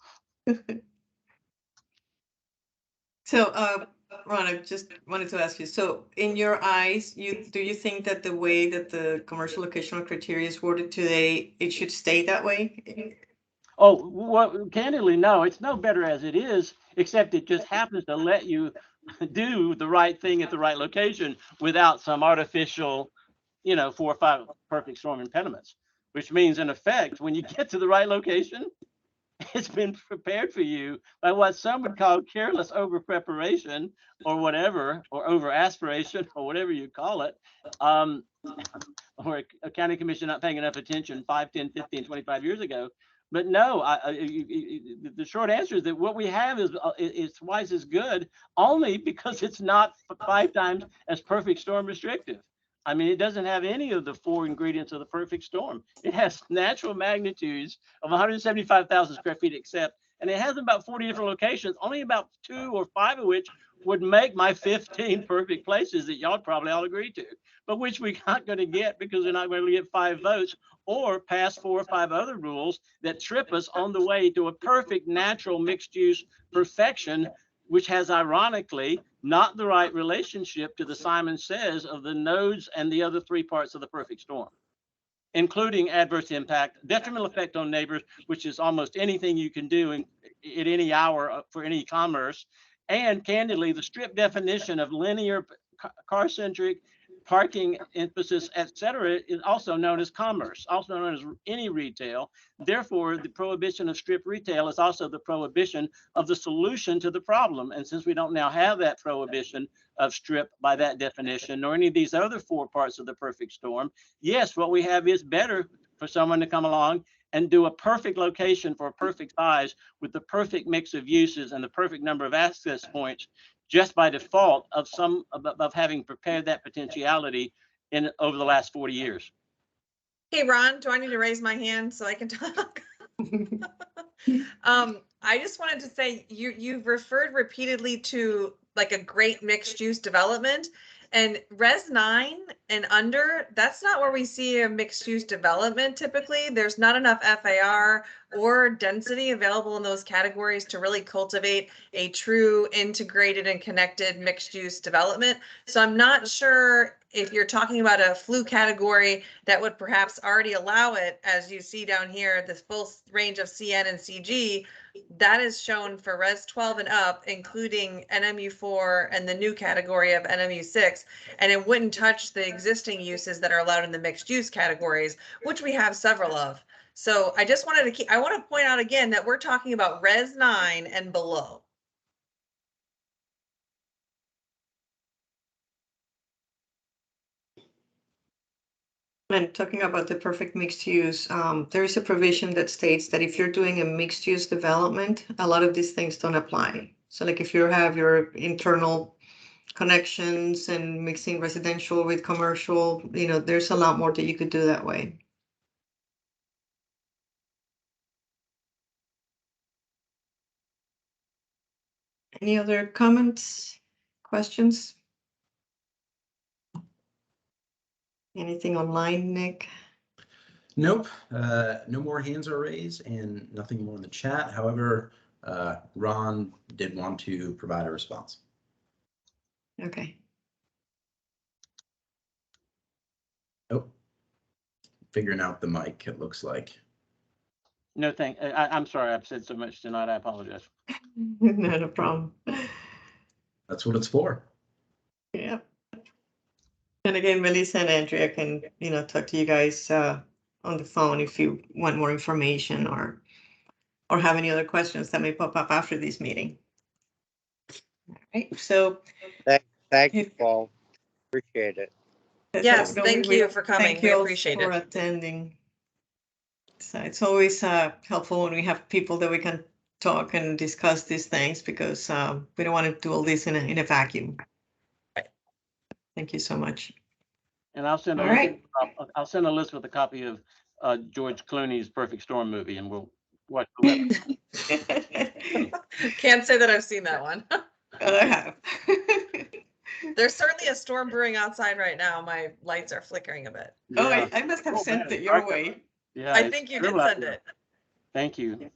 So, Ron, I just wanted to ask you, so in your eyes, do you think that the way that the commercial locational criteria is worded today, it should stay that way? Oh, well, candidly, no, it's no better as it is, except it just happens to let you do the right thing at the right location without some artificial, 4 or 5 perfect storm impediments, which means in effect, when you get to the right location, it's been prepared for you by what some would call careless over preparation or whatever, or over aspiration or whatever you call it, or a county commission not paying enough attention 5, 10, 15, 25 years ago. But no, the short answer is that what we have is twice as good, only because it's not 5 times as perfect storm restrictive. I mean, it doesn't have any of the 4 ingredients of the perfect storm. It has natural magnitudes of 175,000 square feet except, and it has about 40 different locations, only about 2 or 5 of which would make my 15 perfect places that y'all probably all agree to, but which we're not going to get because we're not going to get 5 votes or pass 4 or 5 other rules that trip us on the way to a perfect natural mixed use perfection, which has ironically not the right relationship to the Simon Says of the nodes and the other 3 parts of the perfect storm, including adverse impact, detrimental effect on neighbors, which is almost anything you can do at any hour for any commerce, and candidly, the strict definition of linear, car-centric, parking emphasis, etc., is also known as commerce, also known as any retail. Therefore, the prohibition of strip retail is also the prohibition of the solution to the problem. And since we don't now have that prohibition of strip by that definition, nor any of these other 4 parts of the perfect storm, yes, what we have is better for someone to come along and do a perfect location for a perfect size with the perfect mix of uses and the perfect number of access points, just by default of having prepared that potentiality over the last 40 years. Hey, Ron, do I need to raise my hand so I can talk? I just wanted to say you've referred repeatedly to like a great mixed use development, and Res 9 and under, that's not where we see a mixed use development typically. There's not enough FAR or density available in those categories to really cultivate a true integrated and connected mixed use development. So I'm not sure if you're talking about a flu category that would perhaps already allow it, as you see down here, this full range of CN and CG, that is shown for Res 12 and up, including NMU4 and the new category of NMU6, and it wouldn't touch the existing uses that are allowed in the mixed use categories, which we have several of. So I just wanted to I want to point out again that we're talking about Res 9 and below. And talking about the perfect mixed use, there is a provision that states that if you're doing a mixed use development, a lot of these things don't apply. So like if you have your internal connections and mixing residential with commercial, there's a lot more that you could do that way. Any other comments, questions? Anything online, Nick? Nope, no more hands are raised and nothing more in the chat. However, Ron did want to provide a response. Okay. Oh, figuring out the mic, it looks like. No, I'm sorry I've said so much tonight. I apologize. Not a problem. That's what it's for. Yeah. And again, Melissa and Andrea can, talk to you guys on the phone if you want more information or have any other questions that may pop up after this meeting. All right. So thank you, Paul. Appreciate it. Yes, thank you for coming. Thank We you all appreciate for it. attending. So it's always helpful when we have people that we can talk and discuss these things because we don't want to do all this in a vacuum. Thank you so much. And I'll send I'll send Elizabeth a copy of George Clooney's Perfect Storm movie, and we'll watch the Can't say that I've seen that one. I have. There's certainly a storm brewing outside right now. My lights are flickering a bit. Oh, I must have sent it your way. Yeah, I think you did send it. Thank you.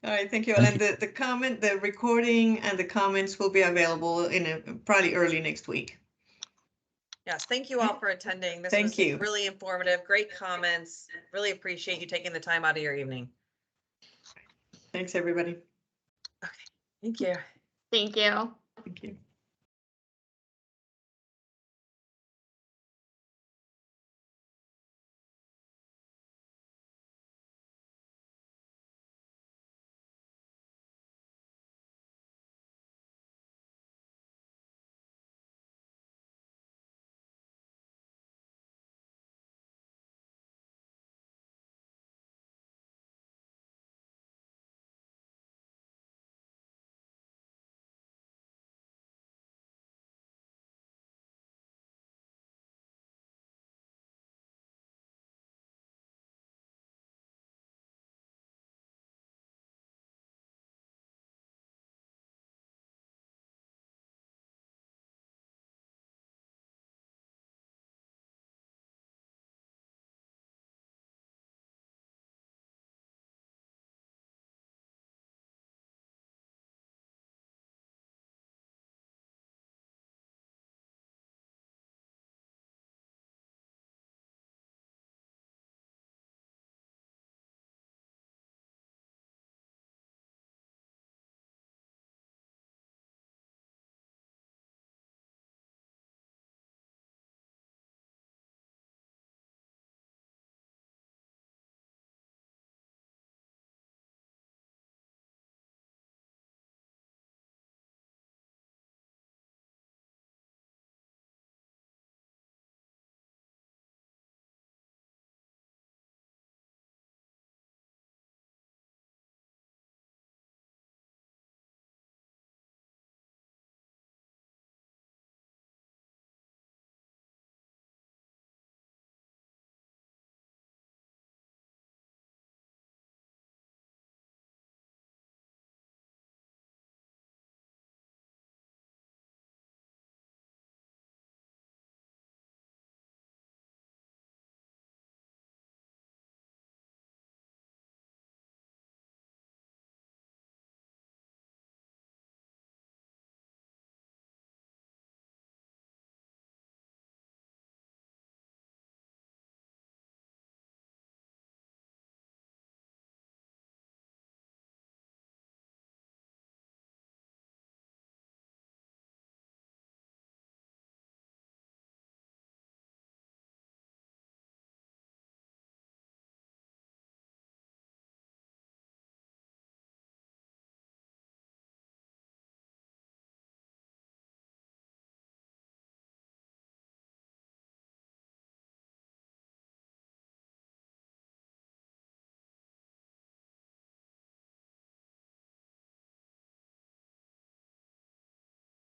All right, thank you. And the recording and the comments will be available in probably early next week. Yes, thank you all for attending. This was really informative. Great comments. Really appreciate you taking the time out of your evening. Thanks, everybody. Okay, thank you. Thank you. Thank you.